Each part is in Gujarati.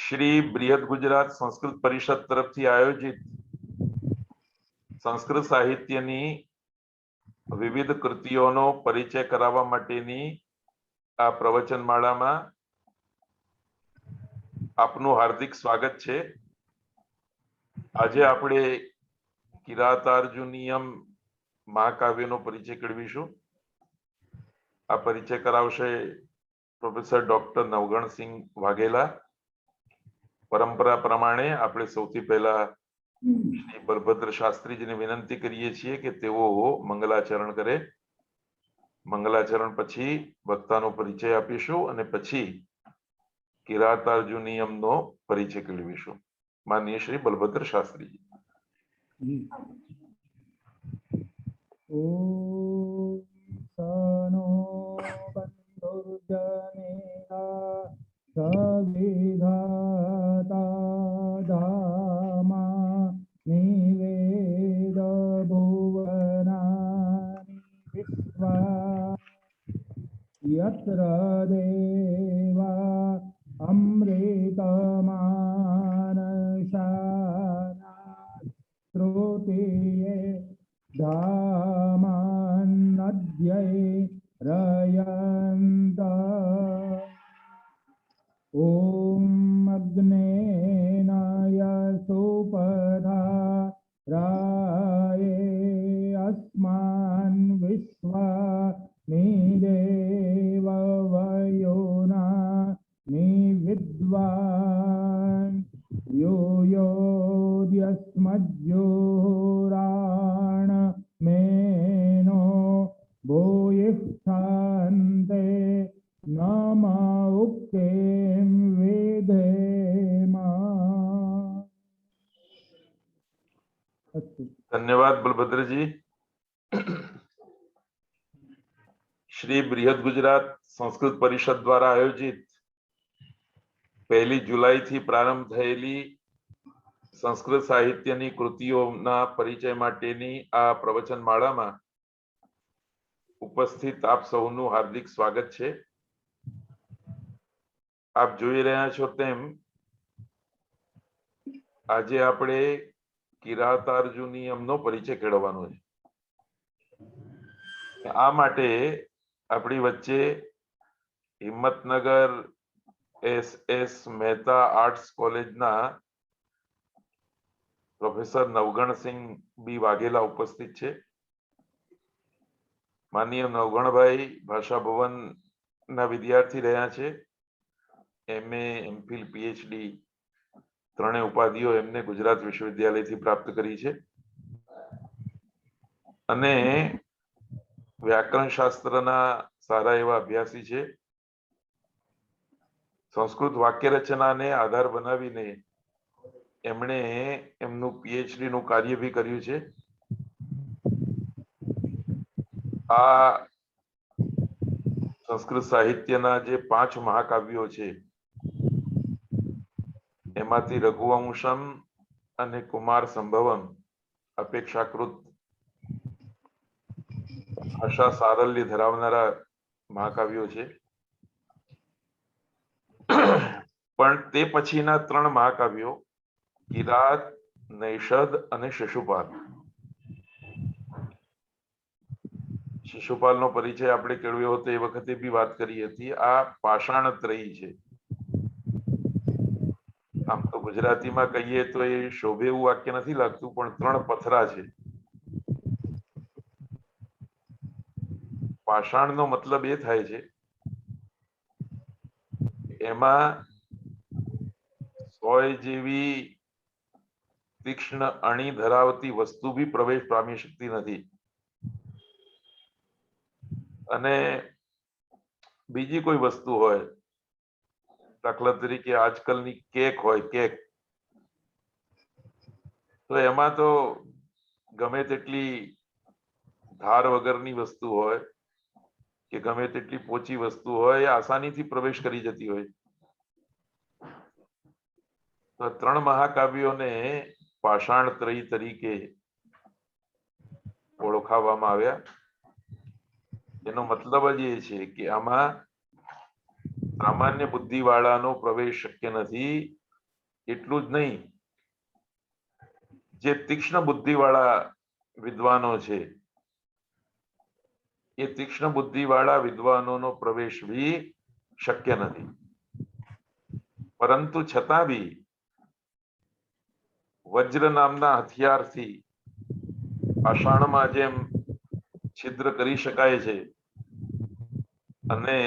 શ્રી બૃહદ ગુજરાત સંસ્કૃત પરિષદ તરફથી આયોજિત સંસ્કૃત સાહિત્યની વિવિધ કૃતિઓનો પરિચય કરાવવા માટેની આ પ્રવચનમાળામાં આપનું હાર્દિક સ્વાગત છે। આજે આપણે કિરાતાર્જુનીયમ મહાકાવ્યનો પરિચય કરાવીશું। આ પરિચય કરાવશે પ્રોફેસર ડોક્ટર નવઘણસિંહ વાઘેલા। પરંપરા પ્રમાણે આપણે સૌથી પહેલા શ્રી બલભદ્ર શાસ્ત્રીજીને વિનંતી કરીએ છીએ કે તેઓ મંગલાચરણ કરે। મંગલાચરણ પછી વક્તાનો પરિચય આપીશું અને પછી કિરાતાર્જુનીયમનો પરિચય કરાવીશું। માનનીય શ્રી બલભદ્ર શાસ્ત્રીજી। ઓમ સનો બંધુર્જનેના સવિધાતા ધામા નિવેદ ભુવનાનિ વિશ્વા યત્ર દેવા અમૃતમાનશાના શ્રુતિયે ધામાનદ્યૈ રયન્તા ઓમ અગ્નેનાય સુપધા રાયે અસ્માન વિશ્વા નિદેવ વયોના નિવિદ્વાન યોયોદ્યસ્મજ્યોરાણ મેનો ભૂયિષ્ઠાન્તે નમ ઉક્તેમ વેદેમા। ધન્યવાદ બલભદ્રજી। શ્રી બૃહદ ગુજરાત સંસ્કૃત પરિષદ દ્વારા આયોજિત 1 જુલાઈથી પ્રારંભ થયેલી સંસ્કૃત સાહિત્યની કૃતિઓના પરિચય માટેની આ પ્રવચનમાળામાં ઉપસ્થિત આપ સૌનું હાર્દિક સ્વાગત છે। આપ જોઈ રહ્યા છો તેમ આજે આપણે કિરાતાર્જુનીયમનો પરિચય કેળવવાનો છે। આ માટે આપણી વચ્ચે હિંમતનગર એસ મહેતા આર્ટ્સ કોલેજના પ્રોફેસર નવઘણસિંહ બી વાઘેલા ઉપસ્થિત છે। માનનીય નવઘણભાઈ ભાષા ભવનના વિદ્યાર્થી રહ્યા છે। MA, MPhil, PhD ત્રણેય ઉપાધિઓ એમને ગુજરાત વિશ્વવિદ્યાલયથી પ્રાપ્ત કરી છે અને વ્યાકરણ શાસ્ત્રના સારા એવા અભ્યાસી છે। સંસ્કૃત વાક્ય રચનાને આધાર બનાવીને એમણે એમનું PhD નું કાર્ય બી કર્યું છે। આ સંસ્કૃત સાહિત્યના જે 5 મહાકાવ્યો છે એમાંથી રઘુવંશમ અને કુમાર સંભવમ અપેક્ષાકૃત ભાષા સારલ્ય ધરાવનારા મહાકાવ્યો છે, પણ તે પછીના 3 મહાકાવ્યો કિરાત, નૈષદ અને શિશુપાલ। શિશુપાલનો પરિચય આપણે કેળવ્યો હતો એ વખતે બી વાત કરી હતી। આ પાષાણત્રયી છે। આમ તો ગુજરાતીમાં કહીએ તો એ શોભે એવું વાક્ય નથી લાગતું, પણ 3 પથરા છે। પાષાણનો મતલબ એ થાય છે એમાં સોય જેવી તીક્ષ્ણ અણી ધરાવતી વસ્તુ બી પ્રવેશ પામી શકતી નથી અને બીજી કોઈ વસ્તુ હોય, દાખલા તરીકે આજકાલની કેક હોય, કેક તો એમાં તો ગમે તેટલી ધાર વગરની વસ્તુ હોય કે ગમે તેટલી પોચી વસ્તુ હોય એ આસાનીથી પ્રવેશ કરી જતી હોય। તો 3 મહાકાવ્યોને પાષાણત્રયી તરીકે ઓળખાવવામાં આવ્યા। એનો મતલબ જ એ છે કે આમાં સામાન્ય બુદ્ધિવાળાનો પ્રવેશ શક્ય નથી, એટલું જ નહીં, જે તીક્ષ્ણ બુદ્ધિવાળા વિદ્વાનો છે એ તીક્ષ્ણ બુદ્ધિવાળા વિદ્વાનોનો પ્રવેશ બી શક્ય નથી. પરંતુ છતાં બી વજ્ર નામના હથિયારથી પાષાણમાં જેમ છિદ્ર કરી શકાય છે અને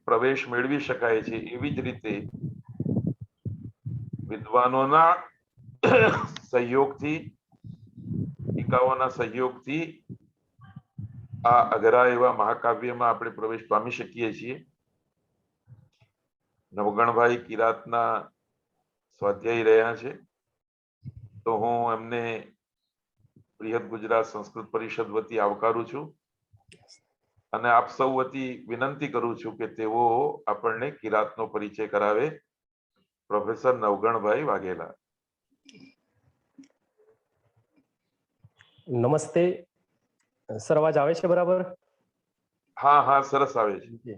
પ્રવેશ મેળવી શકાય છે, એવી જ રીતે વિદ્વાનોના સહયોગથી, ટીકાઓના સહયોગથી આ અઘરા એવા મહાકાવ્યમાં આપણે પ્રવેશ પામી શકીએ છીએ. નવગણભાઈ કિરાતના સ્વાધ્યાયી રહ્યા છે, તો હું એમને બૃહદ ગુજરાત સંસ્કૃત પરિષદ વતી આવકારું છું અને આપ સૌ વતી વિનંતી કરું છું કે તેઓ આપણને કિરાતનો પરિચય કરાવે. પ્રોફેસર નવગણભાઈ વાઘેલા. નમસ્તે સર, અવાજ આવે છે બરાબર? હા હા, સરસ આવે છે.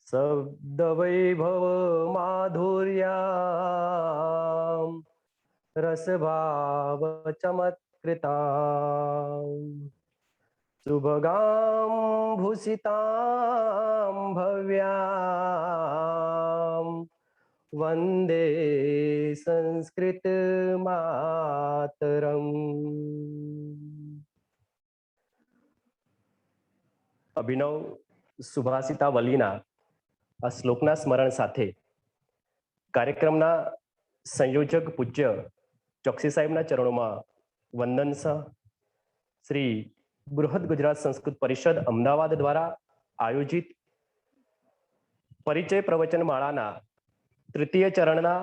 શબ્દ વૈભવ માધુર્યા રસભાવ ચમત્કૃતા શુભગામ ભૂષિતામ ભવ્યામ વંદે સંસ્કૃત માતરમ. અભિનવ સુભાષિતાવલીના આ શ્લોકના સ્મરણ સાથે કાર્યક્રમના સંયોજક પૂજ્ય ચોકસી સાહેબના ચરણોમાં વંદન સહ શ્રી બૃહદ ગુજરાત સંસ્કૃત પરિષદ અમદાવાદ દ્વારા આયોજિત પરિચય પ્રવચન માળાના તૃતીય ચરણના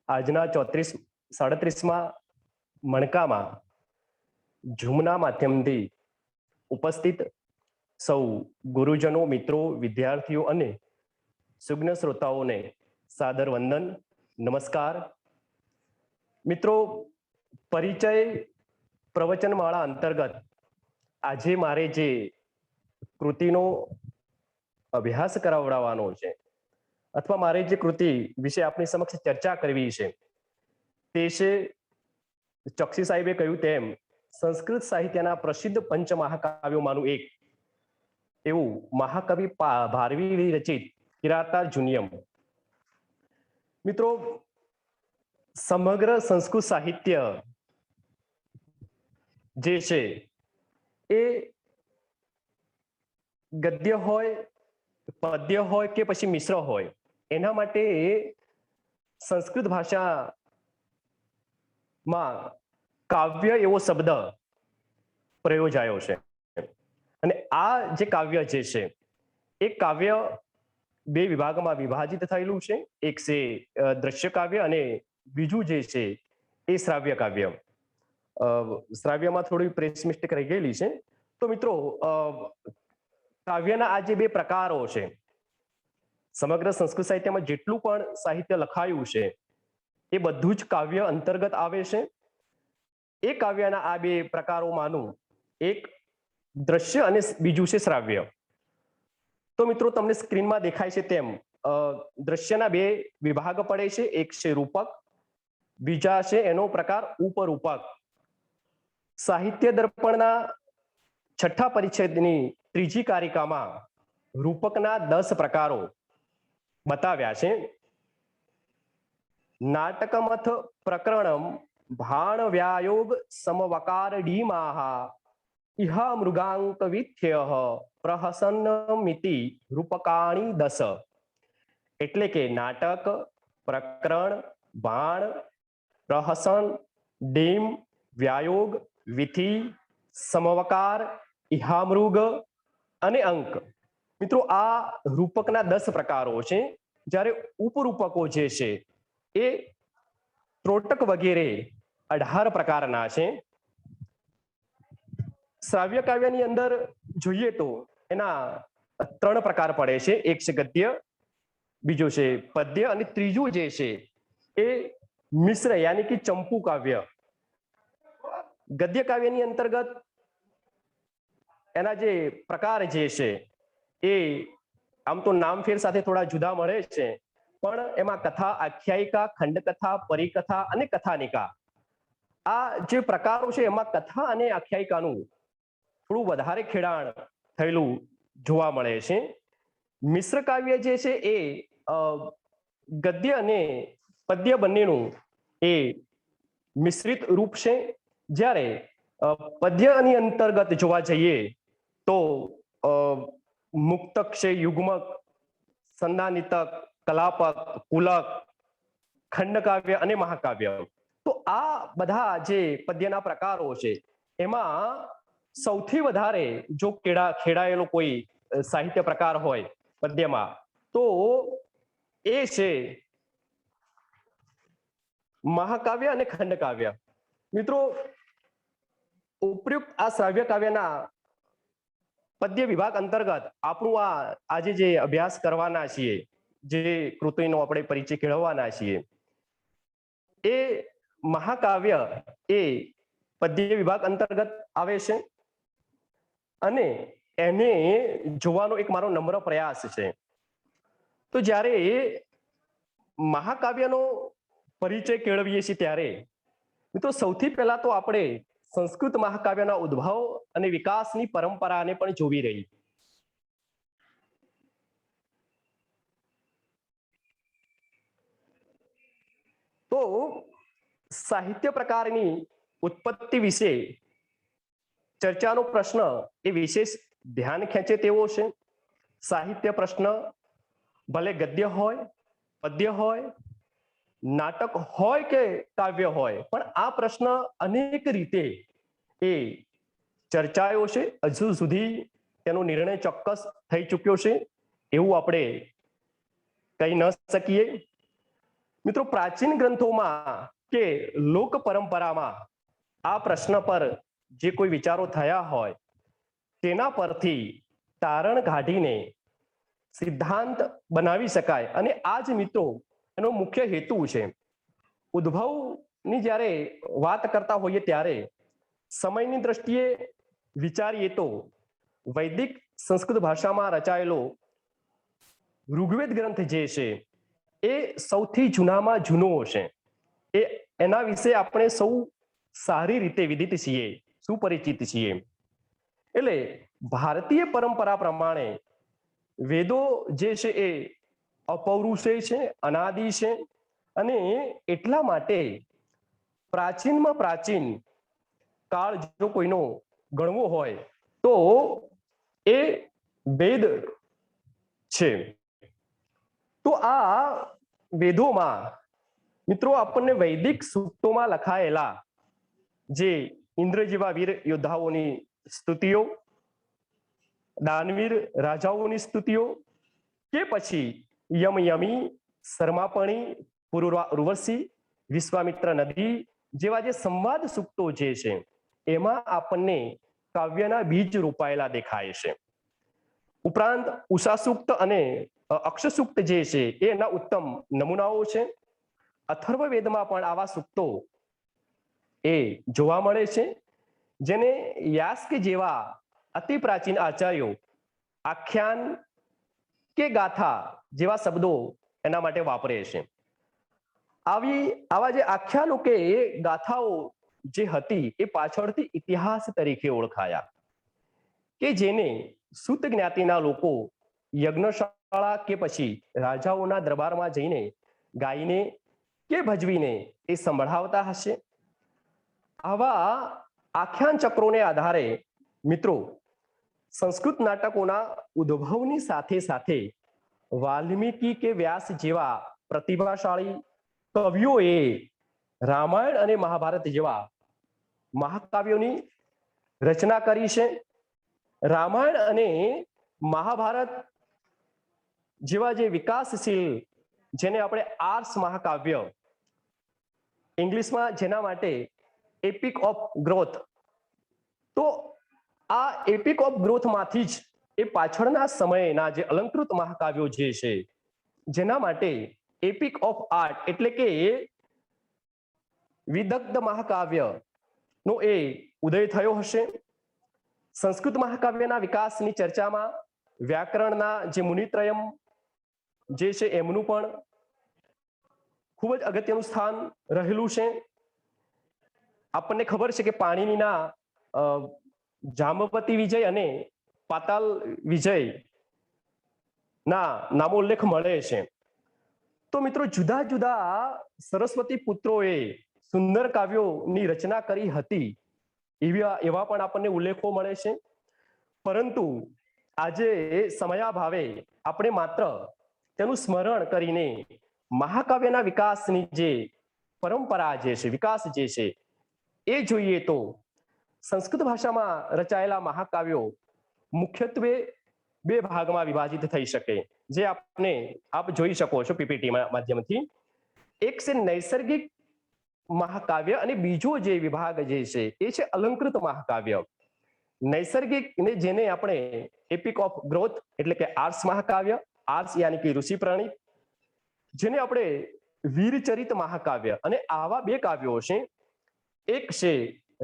આજના 37મા મણકામાં ઝૂમના માધ્યમથી ઉપસ્થિત સૌ ગુરુજનો, મિત્રો, વિદ્યાર્થીઓ અને સુજ્ઞ શ્રોતાઓને સાદર વંદન, નમસ્કાર. મિત્રો, પરિચય પ્રવચનમાળા અંતર્ગત આજે મારે જે કૃતિનો અભ્યાસ કરાવડાવવાનો છે અથવા મારે જે કૃતિ વિશે આપની સમક્ષ ચર્ચા કરવી છે તે છે ચોકસી સાહેબે કહ્યું તેમ સંસ્કૃત સાહિત્યના પ્રસિદ્ધ પંચમહાકાવ્યોમાંનું એક એવું મહાકવિ ભારવી રચિત કિરાતાર્જુનીયમ. મિત્રો, સમગ્ર સંસ્કૃત સાહિત્ય જે છે એ ગદ્ય હોય, પદ્ય હોય કે પછી મિશ્ર હોય, એના માટે સંસ્કૃત ભાષામાં કાવ્ય એવો શબ્દ પ્રયોજાયો છે. અને આ જે કાવ્ય જે છે એ કાવ્ય બે વિભાગમાં વિભાજિત થયેલું છે. એક છે દ્રશ્ય કાવ્ય અને બીજું જે છે એ શ્રાવ્ય કાવ્ય. શ્રાવ્યમાં થોડી પ્રેસ મિસ્ટેક રહી ગયેલી છે. તો મિત્રો, કાવ્યના આ જે બે પ્રકારો છે, સમગ્ર સંસ્કૃત સાહિત્યમાં જેટલું પણ સાહિત્ય લખાયું છે એ બધું જ કાવ્ય અંતર્ગત આવે છે. એ કાવ્યના આ બે પ્રકારોમાંનું એક દ્રશ્ય અને બીજું છે શ્રાવ્ય. તો મિત્રો, તમને સ્ક્રીનમાં દેખાય છે તેમ દ્રશ્યના બે વિભાગ પડે છે. એક છે રૂપક, બીજા છે એનો પ્રકાર ઉપરૂપક. સાહિત્ય દર્પણના 6થા પરિચ્છેદની 3જી કારિકામાં રૂપકના 10 પ્રકારો બતાવ્યા છે. નાટકમથ પ્રકરણમ ભાણ વ્યાયોગ સમવકાર ડીમાહ ઇહા મૃગાંક વિથ્ય પ્રહસન્નમિતિ રૂપકાણી 10. એટલે કે નાટક, પ્રકરણ, બાણ, પ્રહસન, ડીમ, વ્યાયોગ, વિધિ, સમવકાર, ઇહામૃગ અને અંક. મિત્રો, આ રૂપકના 10 પ્રકારો છે. જ્યારે ઉપરૂપકો જે છે એ ત્રોટક વગેરે 18 પ્રકારના છે. શ્રાવ્ય કાવ્યની અંદર જોઈએ તો એના 3 પ્રકાર પડે છે. એક છે ગદ્ય, બીજું છે પદ્ય અને ત્રીજું જે છે એ મિશ્ર યાની કે ચંપુ કાવ્ય. ગદ્ય કાવ્યની અંતર્ગત એના જે પ્રકાર જે છે એ આમ તો નામફેર સાથે થોડા જુદા મળે છે, પણ એમાં કથા, આખ્યાયિકા, ખંડકથા, પરિકથા અને કથાનિકા આ જે પ્રકારો છે એમાં કથા અને આખ્યાયિકાનું થોડું વધારે ખેડાણ થયેલું જોવા મળે છે. મિશ્ર કાવ્ય જે છે એ ગદ્ય અને પદ્ય બંનેનું એ મિશ્રિત રૂપ છે. જ્યારે પદ્યની અંતર્ગત જોવા જઈએ તો મુક્તક છે, યુગ્મક, સંદાનિતક, કલાપક, પુલક, ખંડકાવ્ય અને મહાકાવ્ય. તો આ બધા જે પદ્યના પ્રકારો છે એમાં સૌથી વધારે જો ખેડાયેલો કોઈ સાહિત્ય પ્રકાર હોય પદ્યમાં તો એ છે મહાકાવ્ય અને ખંડકાવ્ય. મિત્રો, ઉપયુક્ત આ શ્રાવ્ય કાવ્યના પદ્ય વિભાગ અંતર્ગત આપણું આજે જે અભ્યાસ કરવાના છીએ, જે કૃતિનો આપણે પરિચય કેળવવાના છીએ, એ મહાકાવ્ય એ પદ્ય વિભાગ અંતર્ગત આવે છે અને એને જોવાનો એક મારો નમ્ર પ્રયાસ છે. તો જ્યારે મહાકાવ્યનો પરિચય કેળવીએ છીએ ત્યારે મિત્રો સૌથી પહેલા તો આપણે સંસ્કૃત મહાકાવ્યના ઉદ્ભવ અને વિકાસની પરંપરાને પણ જોવી રહી. તો સાહિત્ય પ્રકારની ઉત્પત્તિ વિશે ચર્ચાનો પ્રશ્ન એ વિશેષ ધ્યાન ખેંચે તેવો છે. સાહિત્ય પ્રશ્ન ભલે ગદ્ય હોય, પદ્ય હોય, નાટક હોય કે કાવ્ય હોય, પણ આ પ્રશ્ન અનેક રીતે એ ચર્ચાયો છે. હજુ સુધી તેનો નિર્ણય ચોક્કસ થઈ ચૂક્યો છે એવું આપણે કહી ન શકીએ. મિત્રો, પ્રાચીન ગ્રંથોમાં કે લોક પરંપરામાં આ પ્રશ્ન પર જે કોઈ વિચારો થયા હોય તેના પરથી તારણ કાઢીને સિદ્ધાંત બનાવી શકાય. અને આ જ મિત્રો એનો મુખ્ય હેતુ છે. ઉદ્ભવની જ્યારે વાત કરતા હોઈએ ત્યારે સમયની દ્રષ્ટિએ વિચારીએ તો વૈદિક સંસ્કૃત ભાષામાં રચાયેલો ઋગ્વેદ ગ્રંથ જે છે એ સૌથી જૂનામાં જૂનો છે. એના વિશે આપણે સૌ સારી રીતે વિદિત છીએ, સુપરિચિત છીએ. એટલે ભારતીય પરંપરા પ્રમાણે વેદો જે છે એ અપૌરુષેય છે, અનાદિ છે અને એટલા માટે પ્રાચીનમાં પ્રાચીન કાળ જો કોઈનો ગણવો હોય તો એ વેદ છે. તો આ વેદોમાં મિત્રો આપણને વૈદિક સૂક્તોમાં લખાયેલા જે ઇન્દ્ર જેવા વીર યોદ્ધાઓની સ્તુતિઓ, દાનવીર રાજાઓની સ્તુતિઓ કે પછી યમ યમી, શર્માપણી, ઉર્વશી, વિશ્વામિત્ર નદી જેવા જે સંવાદ સૂક્તો જે છે એમાં આપણને કાવ્યના બીજ રોપાયેલા દેખાય છે. ઉપરાંત ઉષા સૂક્ત અને અક્ષ સૂક્ત જે છે એના ઉત્તમ નમૂનાઓ છે. અથર્વવેદમાં પણ આવા સૂક્તો એ જોવા મળે છે, જેને યાસ્ક જેવા અતિ પ્રાચીન આચાર્યો આખ્યાન કે ગાથા જેવા શબ્દો એના માટે વાપરે છે. આવા જે આખ્યાનો કે ગાથાઓ જે હતી એ પાછળથી ઇતિહાસ તરીકે ઓળખાયા, કે જેને સૂત જ્ઞાતિના લોકો યજ્ઞશાળા કે પછી રાજાઓના દરબારમાં જઈને ગાઈને કે ભજવીને એ સંભળાવતા હશે. આવા આખ્યાન ચક્રોને આધારે મિત્રો સંસ્કૃત નાટકોના ઉદ્ભવની સાથે સાથે વાલ્મીકી કે વ્યાસ જેવા પ્રતિભાશાળી કવિઓએ રામાયણ અને મહાભારત જેવા મહાકાવ્યોની રચના કરી છે. રામાયણ અને મહાભારત જેવા જે વિકાસશીલ, જેને આપણે આર્ષ મહાકાવ્ય ઇંગ્લિશમાં જેના માટે એપિક ઓફ ગ્રોથ, તો આ એપિક ઓફ ગ્રોથ માંથી જ એ પાછળના સમયના જે અલંકૃત મહાકાવ્યો જે છે જેના માટે એપિક ઓફ આર્ટ એટલે કે વિદગ્ધ મહાકાવ્ય નો એ ઉદય થયો હશે. સંસ્કૃત મહાકાવ્યના વિકાસની ચર્ચામાં વ્યાકરણના જે મુનિત્રયમ જે છે એમનું પણ ખૂબ જ અગત્યનું સ્થાન રહેલું છે. આપણને ખબર છે કે પાણીનીના જામવતી વિજય અને પાતાલ વિજય ના નામોલ્લેખ મળે છે. તો મિત્રો જુદા જુદા સરસ્વતી પુત્રોએ સુંદર કાવ્યોની રચના કરી હતી એવા પણ આપણને ઉલ્લેખો મળે છે. પરંતુ આજે સમયાભાવે આપણે માત્ર તેનું સ્મરણ કરીને મહાકાવ્યના વિકાસની જે પરંપરા જે છે, વિકાસ જે છે, એ જોઈએ તો સંસ્કૃત ભાષામાં રચાયેલા મહાકાવ્યો મુખ્યત્વે બે ભાગમાં વિભાજિત થઈ શકે, જે આપ જોઈ શકો છો પીપીટી માધ્યમથી. એક છે નૈસર્ગિક મહાકાવ્ય અને બીજો જે વિભાગ જે છે એ છે અલંકૃત મહાકાવ્ય. નૈસર્ગિક ને જેને આપણે એપિક ઓફ ગ્રોથ એટલે કે આર્ષ મહાકાવ્ય, આર્ષ યાની કે ઋષિ પ્રણીત, જેને આપણે વીરચરિત મહાકાવ્ય, અને આવા બે કાવ્યો છે. એક છે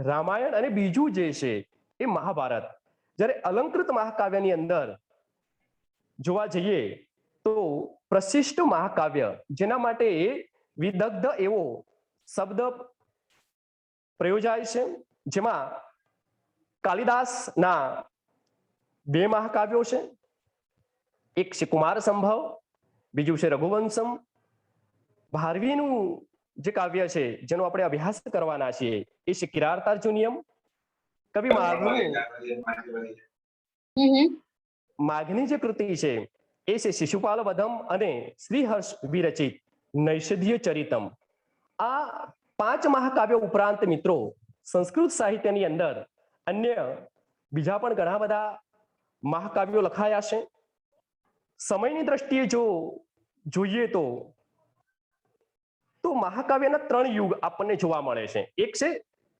રામાયણ અને બીજું જે છે એ મહાભારત. જ્યારે અલંકૃત મહાકાવ્યની અંદર જોવા જઈએ તો પ્રશિષ્ટ મહાકાવ્ય, જેના માટે વિદગ્ધ એવો શબ્દ પ્રયોજાય છે, જેમાં કાલિદાસના બે મહાકાવ્યો છે. એક છે કુમાર સંભવ, બીજું છે રઘુવંશમ. ભારવીનું જે કાવ્ય છે જેનો આપણે અભ્યાસ કરવાના છીએ એ છે કિરાતાર્જુનિયમ. કવિ માઘની જે કૃતિ છે એ છે શિશુપાલ વધમ અને શ્રીહર્ષ વિરચિત નૈષધ્ય ચરિતમ. આ પાંચ મહાકાવ્યો ઉપરાંત મિત્રો સંસ્કૃત સાહિત્યની અંદર અન્ય બીજા પણ ઘણા બધા મહાકાવ્યો લખાયા છે. સમયની દ્રષ્ટિએ જો જોઈએ તો મહાકાવ્યના ત્રણ યુગ આપણને જોવા મળે છે. એક છે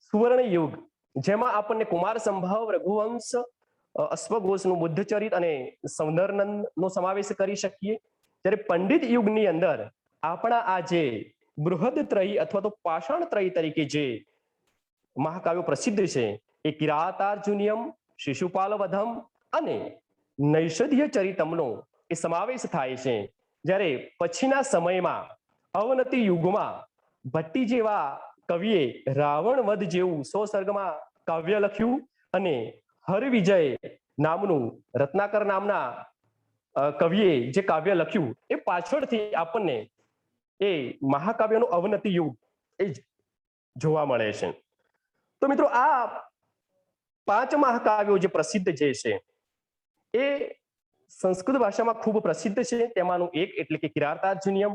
સુવર્ણ યુગ, જેમાં આપણને કુમાર સંભવ, રઘુવંશ, અશ્વઘોષનું બુદ્ધચરિત અને સૌંદર્યનંદનો સમાવેશ કરી શકીએ. જ્યારે પંડિત યુગની અંદર આપણા આ જે બૃહદત્રયી અથવા તો પાષાણત્રયી તરીકે જે મહાકાવ્યો પ્રસિદ્ધ છે એ કિરાતાર્જુનિયમ, શિશુપાલ વધમ અને નૈષધ્ય ચરિતમનો એ સમાવેશ થાય છે. જ્યારે પછીના સમયમાં અવનતિ યુગમાં ભટ્ટી જેવા કવિએ રાવણ વધ જેવું 100 સર્ગમાં કાવ્ય લખ્યું અને હરવિજય નામનું રત્નાકર નામના કવિએ જે કાવ્ય લખ્યું એ પાછળથી આપણને એ મહાકાવ્યનો અવનતિ યુગ એ જોવા મળે છે. તો મિત્રો આ પાંચ મહાકાવ્યો જે પ્રસિદ્ધ જે છે એ સંસ્કૃત ભાષામાં ખૂબ પ્રસિદ્ધ છે. તેમાંનું એક એટલે કે કિરાતાર્જુનિયમ.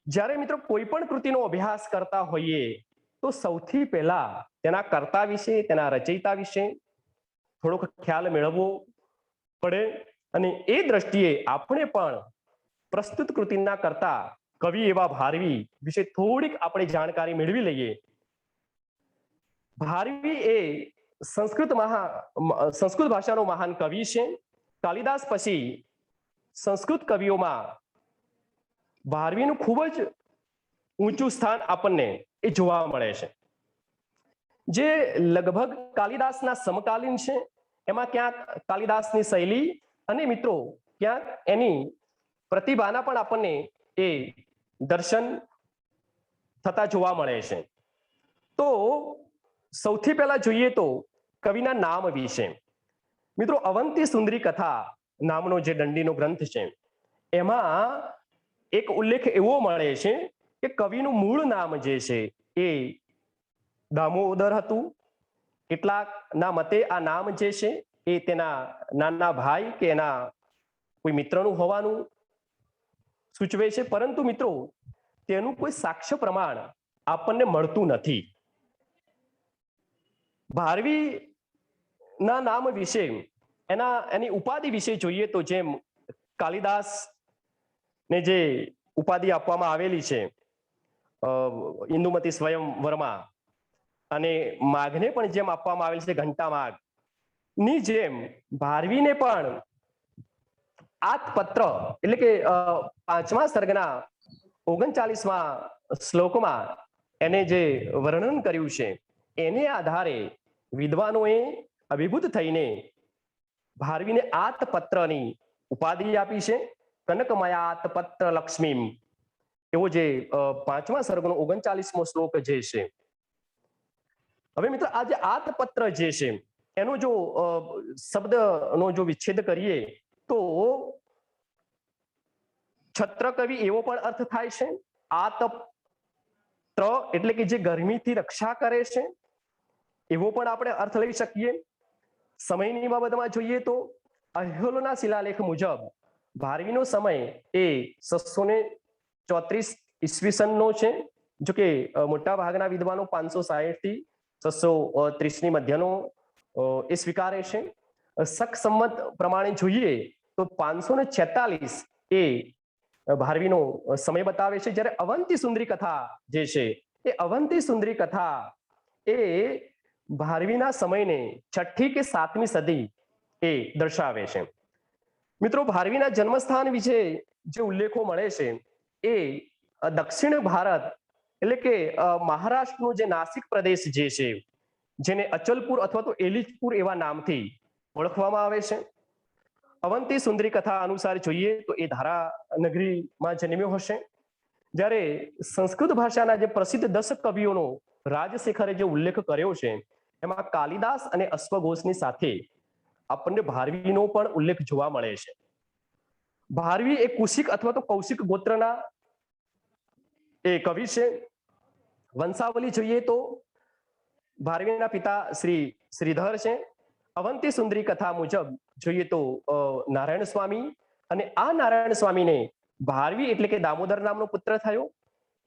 જ્યારે મિત્રો કોઈ પણ કૃતિનો અભ્યાસ કરતા હોઈએ તો સૌથી પહેલા તેના કર્તા વિશે, તેના રચયિતા વિશે થોડોક ખ્યાલ મેળવવો પડે, અને એ દ્રષ્ટિએ આપણે પણ પ્રસ્તુત કૃતિના કર્તા કવિ એવા ભારવી વિશે થોડીક આપણે જાણકારી મેળવી લઈએ. ભારવી એ સંસ્કૃત ભાષાનો મહાન કવિ છે. કાલિદાસ પછી સંસ્કૃત કવિઓમાં ભારવીનું ખૂબ જ ઊંચું સ્થાન આપણને એ જોવા મળે છે, જે લગભગ કાલિદાસના સમકાલીન છે. એમાં ક્યાંક કાલિદાસની શૈલી અને મિત્રો ક્યાંક એની પ્રતિભાના પણ આપણને એ દર્શન થતા જોવા મળે છે. તો સૌથી પહેલા જોઈએ તો કવિના નામ વિશે. મિત્રો અવંતી સુંદરી કથા નામનો જે દંડીનો ગ્રંથ છે એમાં એક ઉલ્લેખ એવો મળે છે કે કવિનું મૂળ નામ જે છે એ દામોદર હતું. કેટલાકના મતે આ નામ જે છે એ તેના નાના ભાઈ કે એના કોઈ મિત્રનું હોવાનું સૂચવે છે, પરંતુ મિત્રો તેનું કોઈ સાક્ષ્ય પ્રમાણ આપણને મળતું નથી. ભારવી ના નામ વિશે, એની ઉપાધિ વિશે જોઈએ તો જેમ કાલિદાસ ને જે ઉપાધિ આપવામાં આવેલી છે ઇન્દુમતી સ્વયંવરમાં, અને માઘને પણ જેમ આપવામાં આવેલી છે ઘંટા માઘ ની જેમ ભારવીને પણ આતપત્ર એટલે કે 5મા સર્ગના 39મા શ્લોકમાં એને જે વર્ણન કર્યું છે એને આધારે વિદ્વાનોએ અભિભૂત થઈને ભારવીને આતપત્રની ઉપાધિ આપી છે. કનકમયાતપત્ર લક્ષ્મીમ એવો જે 5મા સર્ગનો 39મો શ્લોક જે છે. હવે મિત્રો આ જે આતપત્ર જે છે એનો જો શબ્દનો જો વિચ્છેદ કરીએ તો છત્રકવિ એવો પણ અર્થ થાય છે. આતત્ર એટલે કે જે ગરમીથી રક્ષા કરે છે એવો પણ આપણે અર્થ લઈ શકીએ. સમયની બાબતમાં જોઈએ તો અહિલોના શિલાલેખ મુજબ ભારવીનો સમય એ 634 ઈસવીસનનો છે. જો કે મોટા ભાગના વિદ્વાનો 560 થી 630 ની મધ્યનો એ સ્વીકારે છે. શક સંમત પ્રમાણે જોઈએ તો 546 એ ભારવીનો સમય બતાવે છે. જ્યારે અવંતી સુંદરી કથા જે છે એ અવંતી સુંદરી કથા એ ભારવીના સમયને 6ઠ્ઠી કે 7મી સદી એ દર્શાવે છે. મિત્રો ભારવીના જન્મસ્થાન વિશે જે ઉલ્લેખો મળે છે એ દક્ષિણ ભારત એટલે કે મહારાષ્ટ્રનો જે નાસિક પ્રદેશ જે છે જેને અચલપુર અથવા તો એલિચપુર એવા નામથી ઓળખવામાં આવે છે. અવંતી સુંદરી કથા અનુસાર જોઈએ તો એ ધારા નગરીમાં જન્મ્યો હશે. જ્યારે સંસ્કૃત ભાષાના જે પ્રસિદ્ધ 10 કવિઓનો રાજશેખરે જે ઉલ્લેખ કર્યો છે એમાં કાલિદાસ અને અશ્વઘોષની સાથે આપણને ભારવીનો પણ ઉલ્લેખ જોવા મળે છે. ભારવી એ કુશિક અથવા તો કૌશિક ગોત્રના એ કવિ છે. વંશાવલી જોઈએ તો ભારવીના પિતા શ્રી શ્રીધર છે. અવંતી સુંદરી કથા મુજબ જોઈએ તો નારાયણ સ્વામી, અને આ નારાયણ સ્વામીને ભારવી એટલે કે દામોદર નામનો પુત્ર થયો.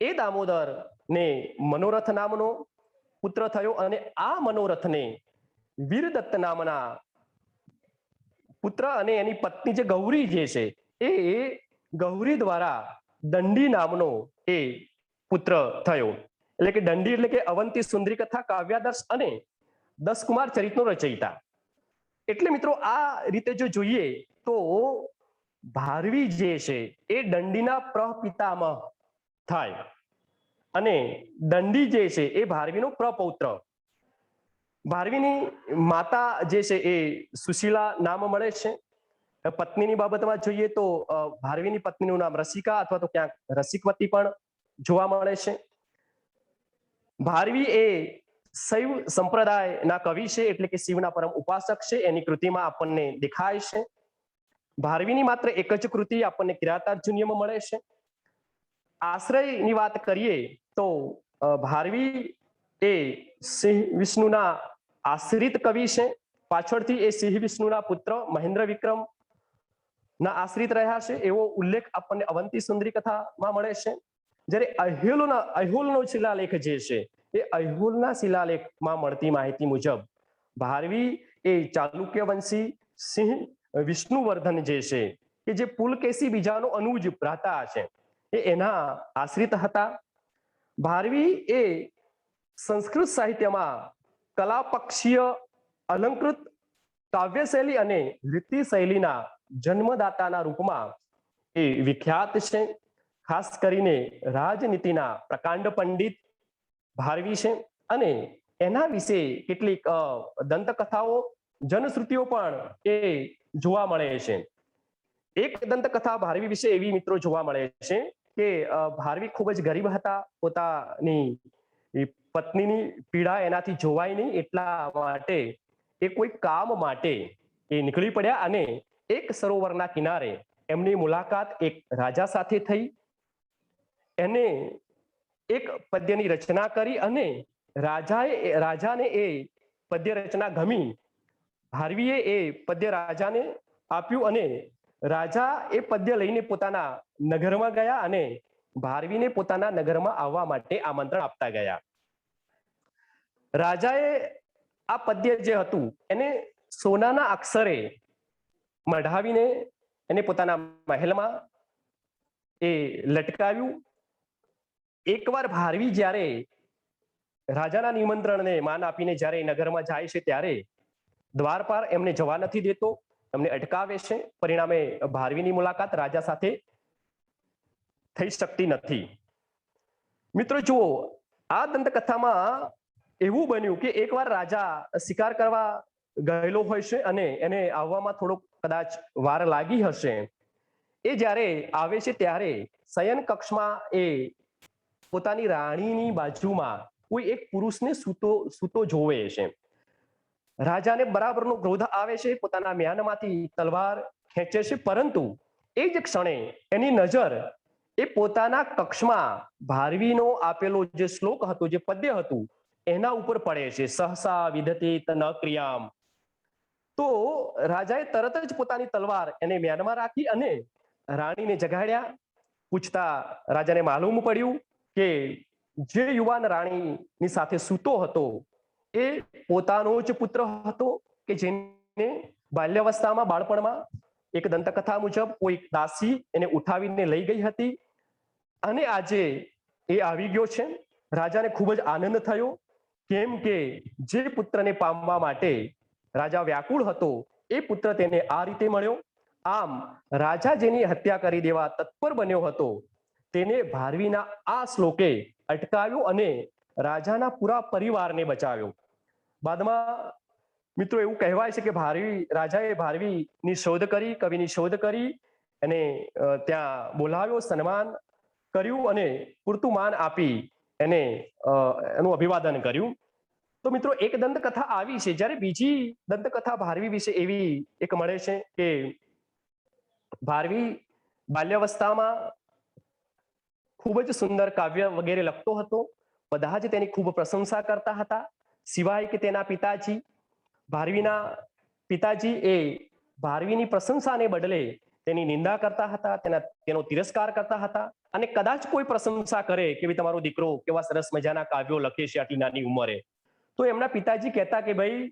એ દામોદર ને મનોરથ નામનો પુત્ર થયો, અને આ મનોરથને વીરદત્ત નામના પુત્ર અને એની પત્ની જે ગૌરી જે છે એ ગૌરી દ્વારા દંડી નામનો એ પુત્ર થયો. એટલે કે દંડી એટલે કે અવંતી સુંદરી કથા, કાવ્યાદર્શ અને 10 કુમાર ચરિતનો રચયિતા. એટલે મિત્રો આ રીતે જો જોઈએ તો ભારવી જે છે એ દંડીના પ્રપિતામહ થાય, અને દંડી જે છે એ ભારવીનો પ્રપૌત્ર. ભારવીની માતા જે છે એ સુશીલા નામ મળે છે. પત્નીની બાબતમાં જોઈએ તો ભારવીની પત્નીનું નામ રસિકા અથવા તો ક્યાંક રસિકવતી પણ જોવા મળે છે. ભારવી એ શૈવ સંપ્રદાયના કવિ છે, એટલે કે શિવના પરમ ઉપાસક છે. એની કૃતિમાં આપણને દેખાય છે. ભારવીની માત્ર એક જ કૃતિ આપણને કિરાતાર્જુનીયમાં મળે છે. આશ્રયની વાત કરીએ તો ભારવી એ સિંહ વિષ્ણુના આશ્રિત કવિ છે. પાછળથી એ સિંહ વિષ્ણુના પુત્ર મહેન્દ્ર વિક્રમ ના આશ્રિત રહ્યા છે એવો ઉલ્લેખ આપણને અવંતી સુંદરી કથામાં મળે છે. જ્યારે અહિલોનો શિલાલેખ જે છે એ અહિલોના શિલાલેખમાં મળતી માહિતી મુજબ ભારવી એ ચાલુક્ય વંશી સિંહ વિષ્ણુવર્ધન જે છે કે જે પુલકેશી બીજાનો અનુજ ભ્રાતા છે એ એના આશ્રિત હતા. ભારવી એ સંસ્કૃત સાહિત્યમાં કલાપક્ષીય અલંકૃત કાવ્યશૈલી અને વૃત્તિ શૈલીના જન્મદાતાના રૂપમાં એ વિખ્યાત છે. ખાસ કરીને રાજનીતિના પ્રકાંડ પંડિત ભારવી છે, અને એના વિશે કેટલીક દંતકથાઓ, જનશ્રુતિઓ પણ એ જોવા મળે છે. એક દંતકથા ભારવી વિશે એવી મિત્રો જોવા મળે છે કે ભારવી ખૂબ જ ગરીબ હતા. પોતાની પત્નીની પીડા એનાથી જોવાય નહીં એટલા માટે એ કોઈ કામ માટે એ નીકળી પડ્યા, અને એક સરોવરના કિનારે એમની મુલાકાત એક રાજા સાથે થઈ. એને એક પદ્યની રચના કરી, અને રાજાને એ પદ્ય રચના ગમી. ભારવીએ એ પદ્ય રાજાને આપ્યું, અને રાજા એ પદ્ય લઈને પોતાના નગરમાં ગયા, અને ભારવીને પોતાના નગરમાં આવવા માટે આમંત્રણ આપતા ગયા. રાજાએ આ પદ્ય જે હતું એને સોનાના અક્ષરે મઢાવીને એને પોતાના મહેલમાં એ લટકાવ્યું. એકવાર ભારવી જ્યારે રાજાના નિમંત્રણને માન આપીને જ્યારે નગરમાં જાય છે ત્યારે દ્વારપાર એમને જવા નથી દેતો, એમને અટકાવે છે. પરિણામે ભારવીની મુલાકાત રાજા સાથે થઈ શકતી નથી. મિત્રો જુઓ, આ દંતકથામાં એવું બન્યું કે એકવાર રાજા શિકાર કરવા ગયેલો હોય છે, અને એને આવવામાં થોડોક કદાચ વાર લાગી હશે. એ જ્યારે આવે છે ત્યારે શયન કક્ષમાં એ પોતાની રાણીની બાજુમાં કોઈ એક પુરુષને સૂતો જોવે છે. રાજાને બરાબરનો ક્રોધ આવે છે, પોતાના મ્યાનમાંથી તલવાર ખેંચે છે, પરંતુ એ જ ક્ષણે એની નજર એ પોતાના કક્ષમાં ભારવીનો આપેલો જે શ્લોક હતો, જે પદ્ય હતું, એના ઉપર પડે છે. સહસા વિદતે ન ક્રિયામ. તો રાજાએ તરત જ પોતાની તલવાર એને મ્યાનમાં રાખી અને રાણીને જગાડ્યા. પૂછતા રાજાને માલુમ પડ્યું કે જે યુવાન રાણીની સાથે સૂતો હતો એ પોતાનો જ પુત્ર હતો કે જેને બાલ્યાવસ્થામાં, બાળપણમાં એક દંતકથા મુજબ કોઈ દાસી એને ઉઠાવીને લઈ ગઈ હતી અને આજે એ આવી ગયો છે. રાજાને ખૂબ જ આનંદ થયો, કેમ કે જે પુત્રને પામવા માટે રાજા વ્યાકુળ હતો એ પુત્ર તેને આ રીતે મળ્યો. આમ રાજા જેની હત્યા કરી દેવા તત્પર બન્યો હતો તેને ભારવીના આ શ્લોકે અટકાવ્યો અને રાજાના પૂરા પરિવારને બચાવ્યો. બાદમાં મિત્રો એવું કહેવાય છે કે રાજાએ ભારવીની શોધ કરી, કવિની શોધ કરી અને ત્યાં બોલાવ્યો, સન્માન કર્યું અને પૂરતું માન આપી એને એનું અભિવાદન કર્યું. તો મિત્રો એક દંતકથા આવી છે. જ્યારે બીજી દંતકથા ભારવી વિશે એવી એક મળે છે કે ભારવી બાલ્યાવસ્થામાં ખૂબ જ સુંદર કાવ્ય વગેરે લખતો હતો. બધા જ તેની ખૂબ પ્રશંસા કરતા હતા, સિવાય કે તેના પિતાજી. ભારવીના પિતાજી એ ભારવીની પ્રશંસાને બદલે તેની નિંદા કરતા હતા, તેનો તિરસ્કાર કરતા હતા. અને કદાચ કોઈ પ્રશંસા કરે કે ભાઈ તમારો દીકરો કેવા સરસ મજાના કાવ્યો લખે છે આટલી નાની ઉંમરે, તો એમના પિતાજી કહેતા કે ભાઈ,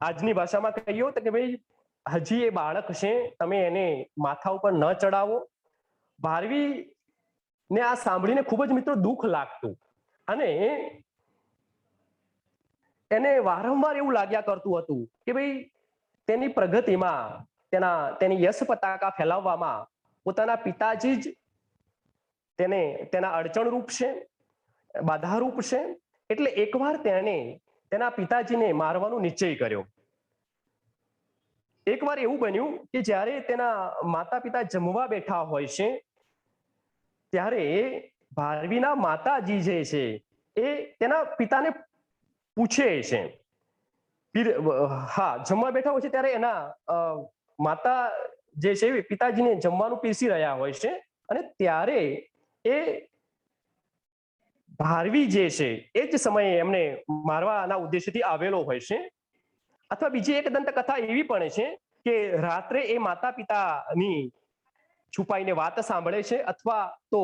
આજની ભાષામાં કહીએ તો કે ભાઈ હજી એ બાળક છે, તમે એને માથા ઉપર ન ચડાવો. ભારવી ને આ સાંભળીને ખૂબ જ મિત્રો દુઃખ લાગતું અને એને વારંવાર એવું લાગ્યા કરતું હતું કે ભાઈ તેની પ્રગતિમાં, તેની યશ પતાકા ફેલાવવામાં પોતાના પિતાજી જ તેના અડચણરૂપ છે, બાધારૂપ છે. એટલે એકવાર તેણે તેના પિતાજીને મારવાનો નિશ્ચય કર્યો. એકવાર એવું બન્યું કે જ્યારે તેના માતા પિતા જમવા બેઠા હોય છે ત્યારે ભારવીના માતાજી જે છે એ તેના પિતાને પૂછે છે, હા, જમવા બેઠા હોય છે ત્યારે એના માતા જે છે પિતાજીને જમવાનું પીરસી રહ્યા હોય છે અને ત્યારે એ ભારવી જે છે એ જ સમયે એમને મારવાના ઉદ્દેશ્યથી આવેલો હોય છે. અથવા બીજી એક દંતકથા એવી પણ છે કે રાત્રે એ માતા પિતાની છુપાઈને વાત સાંભળે છે. અથવા તો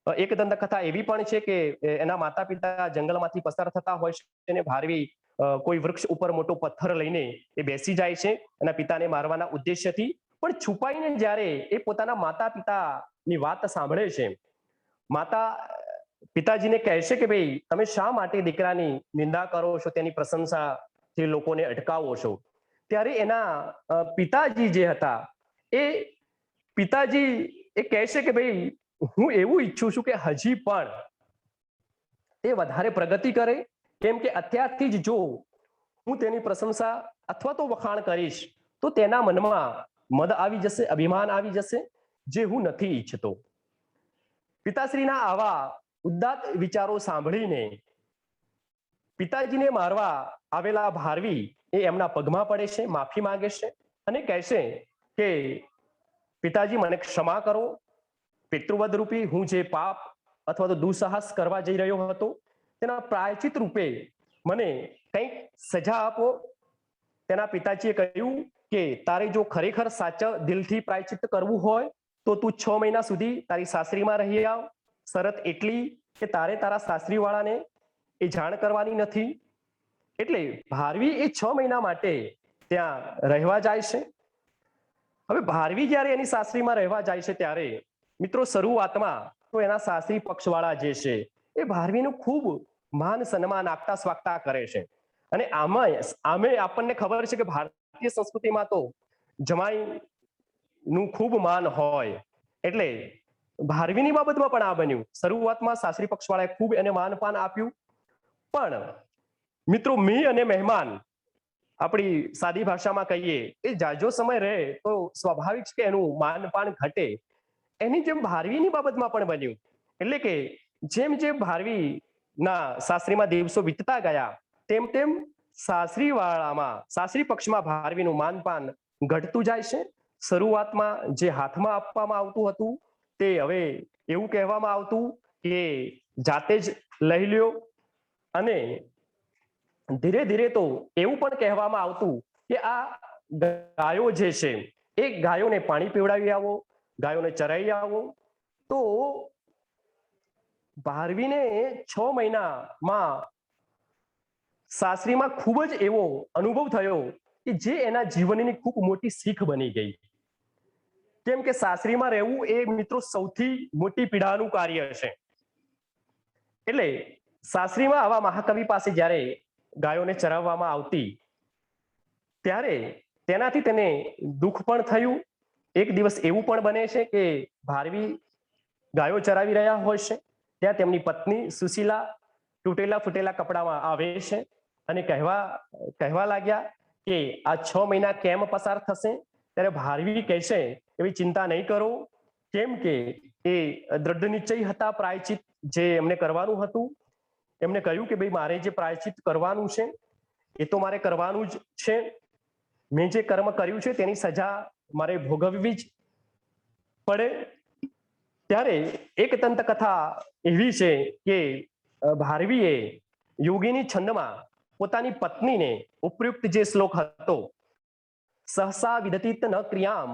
એક દંતકથા એવી પણ છે કે એના માતા પિતા જંગલમાંથી પસાર થતા હોય છે અને ભારવી કોઈ વૃક્ષ ઉપર મોટો પથ્થર લઈને એ બેસી જાય છે એના પિતાને મારવાના ઉદ્દેશ્યથી. પણ છુપાઈને જ્યારે એ પોતાના માતા પિતાની વાત સાંભળે છે, માતા પિતાજીને કહે છે કે ભાઈ તમે શા માટે દીકરાની નિંદા કરો છો, તેની પ્રશંસાથી લોકોને અટકાવો છો. ત્યારે એના પિતાજી જે હતા એ પિતાજી એ કહે છે કે ભાઈ હું એવું ઈચ્છું છું કે હજી પણ તે વધારે પ્રગતિ કરે, કેમ કે અત્યારથી જ જો હું તેની પ્રશંસા અથવા તો વખાણ કરીશ તો તેના મનમાં મદ આવી જશે, અભિમાન આવી જશે, જે હું નથી ઈચ્છતો. પિતાશ્રીના આવા ઉદાત્ત વિચારો સાંભળીને પિતાજીને મારવા આવેલા ભારવી એ એમના પગમાં પડે છે, માફી માંગે છે અને કહે છે કે પિતાજી મને ક્ષમા કરો, પિતૃવધ રૂપી હું જે પાપ અથવા તો દુઃસાહસ કરવા જઈ રહ્યો હતો તેના પ્રાયચિત રૂપે મને કંઈક સજા આપો. તેના પિતાજીએ કહ્યું કે તારે જો ખરેખર સાચા દિલથી પ્રાયચિત કરવું હોય તો તું 6 મહિના સુધી તારી સાસરીમાં રહી આવ. શરત એટલી કે તારે તારા સાસરીવાળાને એ જાણ કરવાની નથી. એટલે ભારવી એ 6 મહિના માટે ત્યાં રહેવા જાય છે. હવે ભારવી જ્યારે એની સાસરીમાં રહેવા જાય છે ત્યારે મિત્રો શરૂઆતમાં તો એના સાસરી પક્ષવાળા જે છે એ ભારવીનું ખૂબ માન સન્માન આપતા સ્વાગતા કરે છે. અને આમે આપણને ખબર છે કે ભારતીય સંસ્કૃતિમાં તો જમાઈનું ખૂબ માન હોય. એટલે ભારવીની બાબતમાં પણ આ બન્યું. શરૂઆતમાં સાસરી પક્ષવાળાએ ખૂબ એને માનપાન આપ્યું, પણ મિત્રો મી અને મહેમાન આપણી સાદી ભાષામાં કહીએ એ જાજો સમય રહે તો સ્વાભાવિક છે કે એનું માનપાન ઘટે. એની જેમ ભારવીની બાબતમાં પણ બન્યું. એટલે કે જેમ જેમ ભારવીના સાસરીમાં દિવસો વીતતા ગયા તેમ તેમ સાસરી પક્ષમાં ભારવીનું માનપાન ઘટતું જાય છે. શરૂઆતમાં જે હાથમાં આપવામાં આવતું હતું તે હવે એવું કહેવામાં આવતું કે જાતે જ લઈ લ્યો, અને ધીરે ધીરે તો એવું પણ કહેવામાં આવતું કે આ ગાયો જે છે એ ગાયોને પાણી પીવડાવી આવો, ગાયોને ચરાવી આવો. તો ભારવીને 6 મહિનામાં સાસરીમાં ખૂબ જ એવો અનુભવ થયો કે જે એના જીવનની ખૂબ મોટી શીખ બની ગઈ. કેમ કે સાસરીમાં રહેવું એ મિત્રો સૌથી મોટી પીડાનું કાર્ય છે. એટલે સાસરીમાં આવા મહાકવિ પાસે જ્યારે ગાયોને ચરાવવામાં આવતી ત્યારે તેનાથી તેને દુઃખ પણ થયું. એક દિવસ એવું પણ બને છે કે ભારવી ગાયો ચરાવી રહ્યા હોય છે ત્યાં તેમની પત્ની સુશીલા તૂટેલા ફૂટેલા કપડામાં આવે છે અને કહેવા લાગ્યા કે આ 6 મહિના કેમ પસાર થશે. ત્યારે ભારવી કહેશે એવી ચિંતા નહીં કરો, કેમ કે એ દ્રઢ નિશ્ચય હતા પ્રાયચિત જે એમને કરવાનું હતું. એમને કહ્યું કે ભાઈ મારે જે પ્રાયચિત કરવાનું છે એ તો મારે કરવાનું જ છે. મેં જે કર્મ કર્યું છે તેની સજા મારે ભોગવવી જ પડે. ત્યારે એક દંતકથા એવી છે કે ભારવીએ યોગીની છંદમાં પોતાની પત્નીને ઉપયુક્ત જે શ્લોક હતો, સહસા વિદતિત ન ક્રિયામ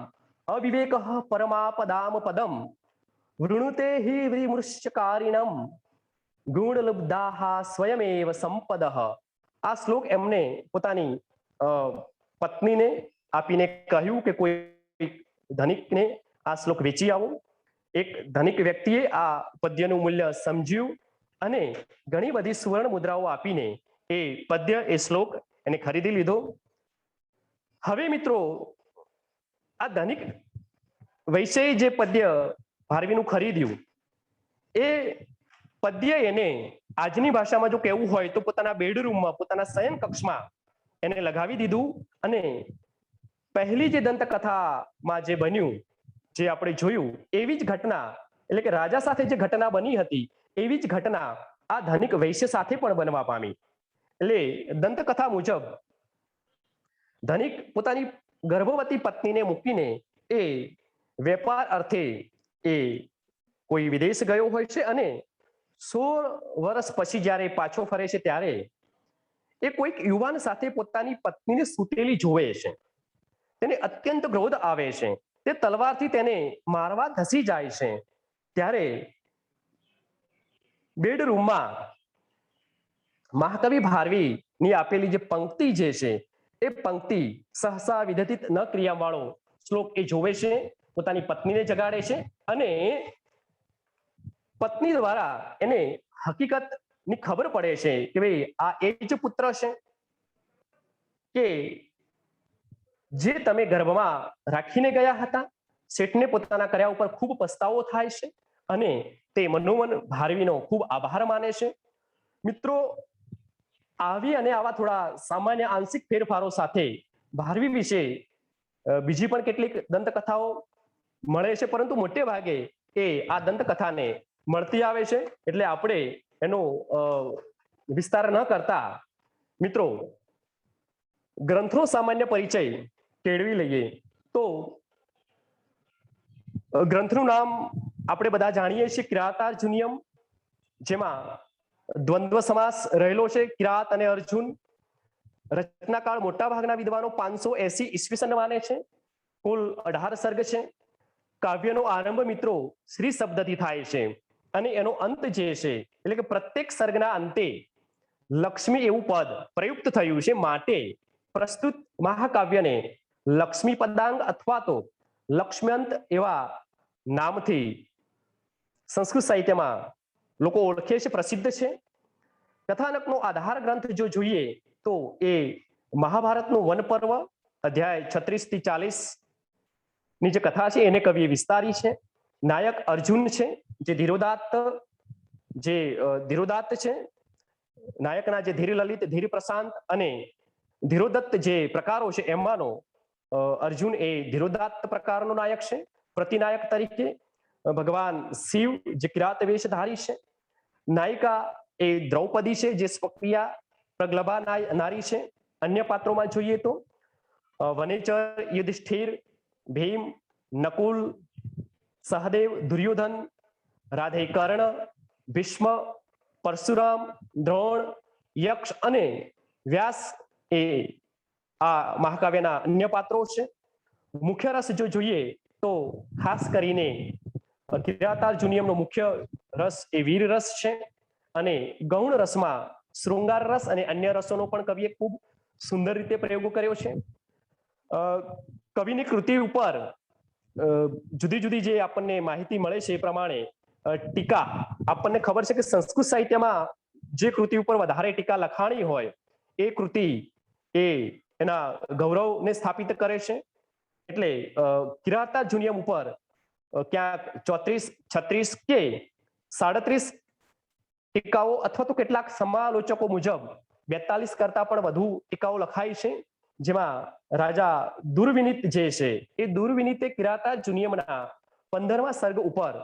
અવિવેક પરમાપદામ પદમ વૃણુતે હિ વિમૃશ્ચકારિણમ ગુણલબ્ધાહ સ્વયમેવ સંપદઃ. આ શ્લોક એમને પોતાની પત્નીને આપીને કહ્યું કે કોઈ ધનિકને આ શ્લોક વેચી આવો. એક ધનિક વ્યક્તિએ આ પદ્યનું મૂલ્ય સમજ્યું અને ઘણી બધી સુવર્ણ મુદ્રાઓ આપીને એ પદ્ય એ શ્લોક એને ખરીદી લીધો. હવે મિત્રો આ ધનિક વૈશ્યએ જે પદ્ય ભારવીનું ખરીદ્યું એ પદ્ય એને આજની ભાષામાં જો કહેવું હોય તો પોતાના બેડરૂમમાં, પોતાના શયન કક્ષમાં એને લગાવી દીધું. અને પહેલી જે દંતકથામાં જે બન્યું, જે આપણે જોયું એવી જ ઘટના, એટલે કે રાજા સાથે જે ઘટના બની હતી એવી જ ઘટના આ ધનિક વૈશ્ય સાથે પણ બનવા પામી. એટલે દંતકથા મુજબ ધનિક પોતાની ગર્ભવતી પત્નીને મૂકીને એ વેપાર અર્થે એ કોઈ વિદેશ ગયો હોય છે અને 16 વર્ષ પછી જ્યારે પાછો ફરે છે ત્યારે એ કોઈક યુવાન સાથે પોતાની પત્નીને સૂતેલી જોવે છે. તેને અત્યંત ક્રોધ આવે છે. તે તલવારથી તેને મારવા ધસી જાય છે. ત્યારે બેડરૂમમાં મહાકવિ ભારવીની આપેલી જે પંક્તિ જે છે એ પંક્તિ સહસા વિદતિત ન ક્રિયા વાળો શ્લોક એ જોવે છે, પોતાની પત્નીને જગાડે છે અને પત્ની દ્વારા એને હકીકતની ખબર પડે છે કે ભાઈ આ એ જ પુત્ર છે કે જે તમે ગર્ભમાં રાખીને ગયા હતા. શેઠને પોતાના કર્યા ઉપર ખૂબ પસ્તાવો થાય છે અને તે મનોમન ભારવીનો ખૂબ આભાર માને છે. મિત્રો આવી અને આવા થોડા સામાન્ય આંશિક ફેરફારો સાથે ભારવી વિશે બીજી પણ કેટલીક દંતકથાઓ મળે છે, પરંતુ મોટે ભાગે એ આ દંતકથાને મળતી આવે છે. એટલે આપણે એનો વિસ્તાર ન કરતા મિત્રો ગ્રંથનો સામાન્ય પરિચય કેળવી લઈએ. તો ગ્રંથનું નામ આપણે બધા જાણીએ છીએ કિરાતાર્જુનિયમ, જેમાં દ્વંદ્વ સમાસ રહેલો છે, કિરાત અને અર્જુન. રચનાકાળ મોટા ભાગના વિદ્વાનો 580 ઈસવીસન માને છે. કુલ 18 સર્ગ છે. કાવ્યનો આરંભ મિત્રો શ્રી શબ્દથી થાય છે અને એનો અંત જે છે એટલે કે પ્રત્યેક સર્ગના અંતે લક્ષ્મી એવું પદ પ્રયુક્ત થયું છે, માટે પ્રસ્તુત મહાકાવ્યને લક્ષ્મી પદાંગ અથવા તો લક્ષ્મ્યંત એવા નામથી સંસ્કૃત સાહિત્યમાં લોકો ઓળખે છે, પ્રસિદ્ધ છે. કથાનકનો આધાર ગ્રંથ જો જોઈએ તો એ મહાભારતનું વન પર્વ અધ્યાય 36 થી 40 ની જે કથા છે એને કવિએ વિસ્તારી છે. નાયક અર્જુન છે, જે ધીરોદાત્ત છે. નાયકના જે ધીર લલિત, ધીર પ્રશાંત અને ધીરોદત્ત જે પ્રકારો છે એમાંનો અર્જુન એ ધીરોદાત્ત પ્રકારનો નાયક છે પ્રતિનાયક તરીકે. ભગવાન શિવ જે કિરાત વેશધારી છે. નાયિકા એ દ્રૌપદી છે જે સ્વપ્રિયા પ્રગલ્ભા નારી છે. અન્ય પાત્રોમાં જોઈએ તો વનેચર, યુધિષ્ઠિર, ભીમ, નકુલ, સહદેવ, દુર્યોધન, રાધે, કર્ણ, ભીષ્મ, પરશુરામ, દ્રોણ, યક્ષ અને વ્યાસ એ આ મહાકાવ્યના અન્ય પાત્રો છે. મુખ્ય રસ જો જોઈએ તો ખાસ કરીને કિરાતાર્જુનીયમનો મુખ્ય રસ એ વીર રસ છે અને ગૌણ રસમાં શૃંગાર રસ અને અન્ય રસોનો પણ કવિએ ખૂબ સુંદર રીતે પ્રયોગ કર્યો છે. કવિની કૃતિ ઉપર જુદી જુદી જે આપણને માહિતી મળે છે એ પ્રમાણે ટીકા આપણને ખબર છે કે સંસ્કૃત સાહિત્યમાં જે કૃતિ ઉપર વધારે ટીકા લખાણી હોય એ કૃતિ એ એના ગૌરવને સ્થાપિત કરે છે. એટલે કિરાતાર્જુનીયમ ઉપર ક્યાંક 34, 36 કે 37 ટીકાઓ અથવા તો કેટલાક સમાલોચકો મુજબ 42 કરતા પણ વધુ ટીકાઓ લખાઈ છે. જેમાં રાજા દુર્વિનીત જે છે એ દુર્વિનીતે કિરાતાર્જુનીયમના 15મા સર્ગ ઉપર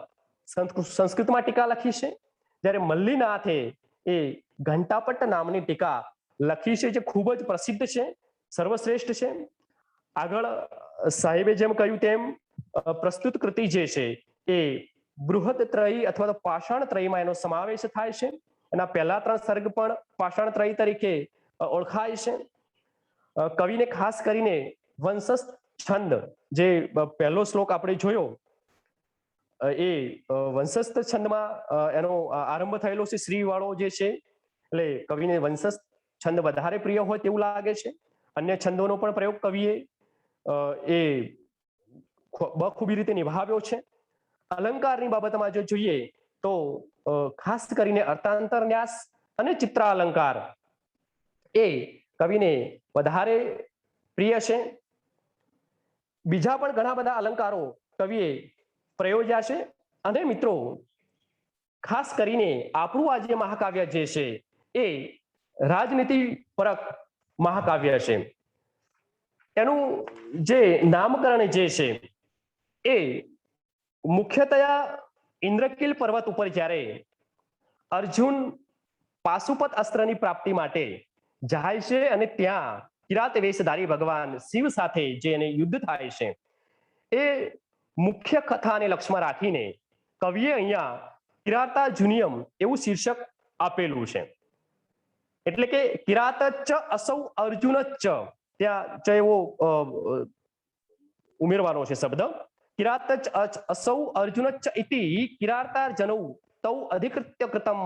સંસ્કૃતમાં ટીકા લખી છે. જ્યારે મલ્લીનાથે એ ઘંટાપટ્ટ નામની ટીકા લખી છે જે ખૂબ જ પ્રસિદ્ધ છે, સર્વશ્રેષ્ઠ છે. આગળ સાહેબે જેમ કહ્યું તેમ પ્રસ્તુત કૃતિ જે છે એ બૃહદ ત્રયી અથવા તો પાષાણ ત્રયીમાં એનો સમાવેશ થાય છે. એના પહેલા 3 સર્ગ પણ પાષાણ ત્રયી તરીકે ઓળખાય છે. કવિને ખાસ કરીને વંશસ્થ છંદ જે પહેલો શ્લોક આપણે જોયો એ વંશસ્થ છંદમાં એનો આરંભ થયેલો છે શ્રી વાળો જે છે. એટલે કવિને વંશસ્થ છંદ વધારે પ્રિય હોય તેવું લાગે છે. અન્ય છંદોનો પણ પ્રયોગ કવિએ એ બખૂબી રીતે નિભાવ્યો છે. અલંકારની બાબતમાં જો જોઈએ તો ખાસ કરીને અર્થાંતર ન્યાસ અને ચિત્રાલંકાર એ કવિને વધારે પ્રિય છે. બીજા પણ ઘણા બધા અલંકારો કવિએ પ્રયોજ્યા છે. અને મિત્રો ખાસ કરીને આપણું આ જે મહાકાવ્ય જે છે એ રાજનીતિ પરક મહાકાવ્ય છે. એનું જે નામકરણ જે છે એ મુખ્યતયા ઇન્દ્રકીલ પર્વત ઉપર જ્યારે અર્જુન પાશુપત અસ્ત્રની પ્રાપ્તિ માટે જાય છે અને ત્યાં કિરાત વેશધારી ભગવાન શિવ સાથે જે એને યુદ્ધ થાય છે એ મુખ્ય કથાને લક્ષ્યમાં રાખીને કવિએ અહીંયા કિરાતાર્જુનીયમ એવું શીર્ષક આપેલું છે. એટલે કે કિરાતચ્ચ અસૌ અર્જુનચ્ચ, ત્યાં ચ એવો ઉમેરવાનો છે શબ્દ. કિરાતચ્ચ અસૌ અર્જુનચ્ચ ઇતિ કિરાતાર્જનૌ તૌ અધિકૃત્ય કૃતમ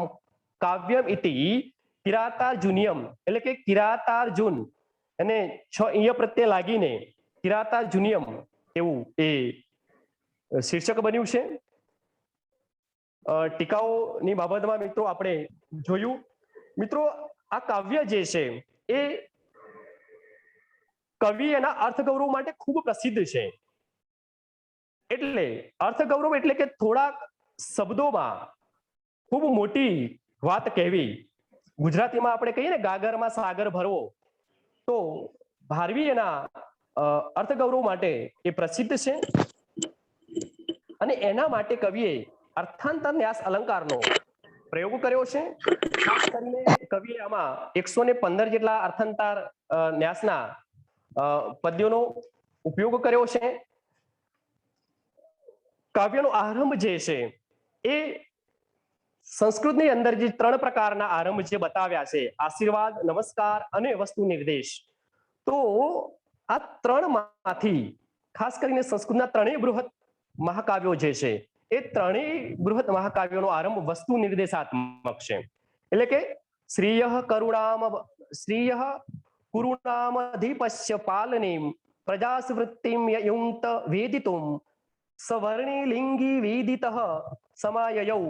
કાવ્યમ ઇતિ કિરાતાર્જુનીયમ, એટલે કે કિરાતાર્જુન અને ઈય પ્રત્યે લાગીને કિરાતાર્જુનીયમ એવું એ શીર્ષક બન્યું છે. ટીકાઓની બાબતમાં મિત્રો આપણે જોયું. મિત્રો આ કાવ્ય જે છે એ કવિ એના અર્થગૌરવ માટે ખૂબ પ્રસિદ્ધ છે. એટલે અર્થગૌરવ એટલે કે થોડાક શબ્દોમાં ખૂબ મોટી વાત કહેવી. ગુજરાતીમાં આપણે કહીએ ને ગાગરમાં સાગર ભરવો, તો ભારવી એના અર્થગૌરવ માટે એ પ્રસિદ્ધ છે. અને એના માટે કવિએ અર્થાંતર ન્યાસ અલંકારનો પ્રયોગ કર્યો છે. ખાસ કરીને કવિએ આમાં 115 જેટલા અર્થાંતર ન્યાસના પદ્યોનો ઉપયોગ કર્યો છે. કાવ્યનો આરંભ જે છે એ સંસ્કૃતની અંદર જે 3 પ્રકારના આરંભ જે બતાવ્યા છે, આશીર્વાદ, નમસ્કાર અને વસ્તુ નિર્દેશ, તો આ 3 માંથી ખાસ કરીને સંસ્કૃતના 3 બૃહદ મહાકાવ્યો જે છે એ 3 બૃહદ મહાકાવ્યોનો આરંભ વસ્તુ નિર્દેશાત્મક છે. એટલે કે શ્રીયઃ કરુણામધિપસ્ય પાલનીમ પ્રજાસવૃત્તિમ યુંક્ત વેદિતુમ સવર્ણી લિંગી વેદિતઃ સમાયયૌ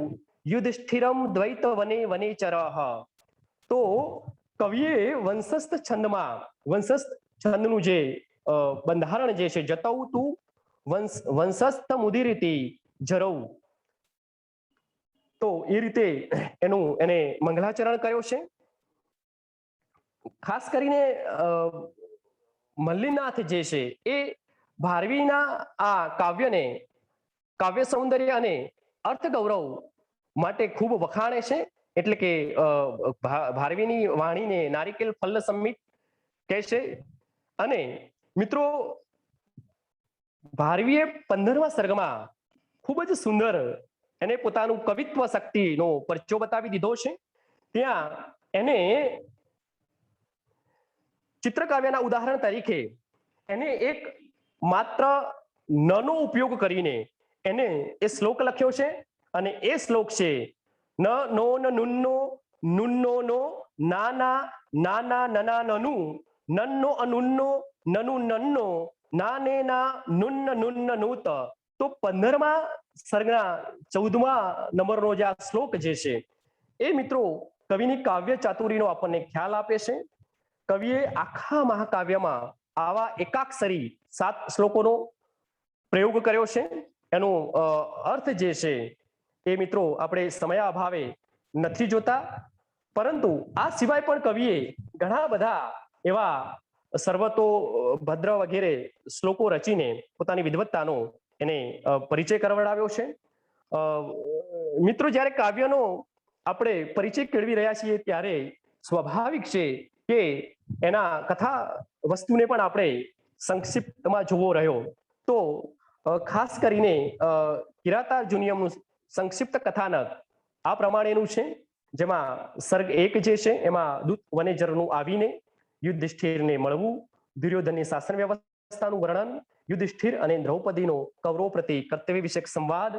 યુધિષ્ઠિરમ દ્વૈત વને વનેચરઃ. તો કવિએ વંશસ્થ છંદનું જે બંધારણ જે છે જતૌ તું વંશસ્થ મુદિરીતિ જરૌ, તો એ રીતે એને મંગલાચરણ કર્યો છે. ખાસ કરીને મલ્લીનાથ જે છે એ ભારવીના આ કાવ્યને કાવ્ય સૌંદર્ય અને અર્થ ગૌરવ માટે ખૂબ વખાણે છે. એટલે કે ભારવીની વાણીને નારિકેલ ફલ્લ સંમિત કહે છે. અને મિત્રો ભારવીએ 15મા સર્ગમાં ખૂબ જ સુંદર એને પોતાનું કવિત્વ શક્તિનો પરચો બતાવી દીધો છે. ત્યાં એને ચિત્રકાવ્યના ઉદાહરણ તરીકે એને એક માત્ર નનો ઉપયોગ કરીને એને એ શ્લોક લખ્યો છે. અને એ શ્લોક છે ન નો ન નુન્નો નુન્નો નો નાના નાના નના નનુ નન્નો અનુન્નો નનુ નન્નો નાને ના નુન્ન નુન્ન નૂત. તો 15મા સર્ગના 14મા નંબરનો જે આ શ્લોક જે છે એ મિત્રો કવિની કાવ્ય ચાતુરીનો આપણને ખ્યાલ આપે છે. કવિએ આખા મહાકાવ્યમાં આવા એકાક્ષરી 7 શ્લોકોનો પ્રયોગ કર્યો છે. એનો અર્થ જે છે એ મિત્રો આપણે સમય અભાવે નથી જોતા, પરંતુ આ સિવાય પણ કવિએ ઘણા બધા એવા સર્વતો ભદ્ર વગેરે શ્લોકો રચીને પોતાની વિદ્વત્તાનો એને પરિચય કરાવડાવ્યો છે. મિત્રો જ્યારે કાવ્યનો આપણે પરિચય કેળવી રહ્યા છીએ ત્યારે સ્વાભાવિક છે કે એના કથા વસ્તુને પણ આપણે સંક્ષિપ્તમાં જોવો રહ્યો. તો ખાસ કરીને કિરાતાર્જુનીયમનું સંક્ષિપ્ત કથાનક આ પ્રમાણેનું છે, જેમાં સર્ગ 1 જે છે એમાં દૂત વનેજરનું આવીને યુધિષ્ઠિરને મળવું, દુર્યોધનની શાસન વ્યવસ્થાનું વર્ણન, યુધિષ્ઠિર અને દ્રૌપદીનો કૌરવો પ્રતિ કર્તવ્ય વિષયક સંવાદ,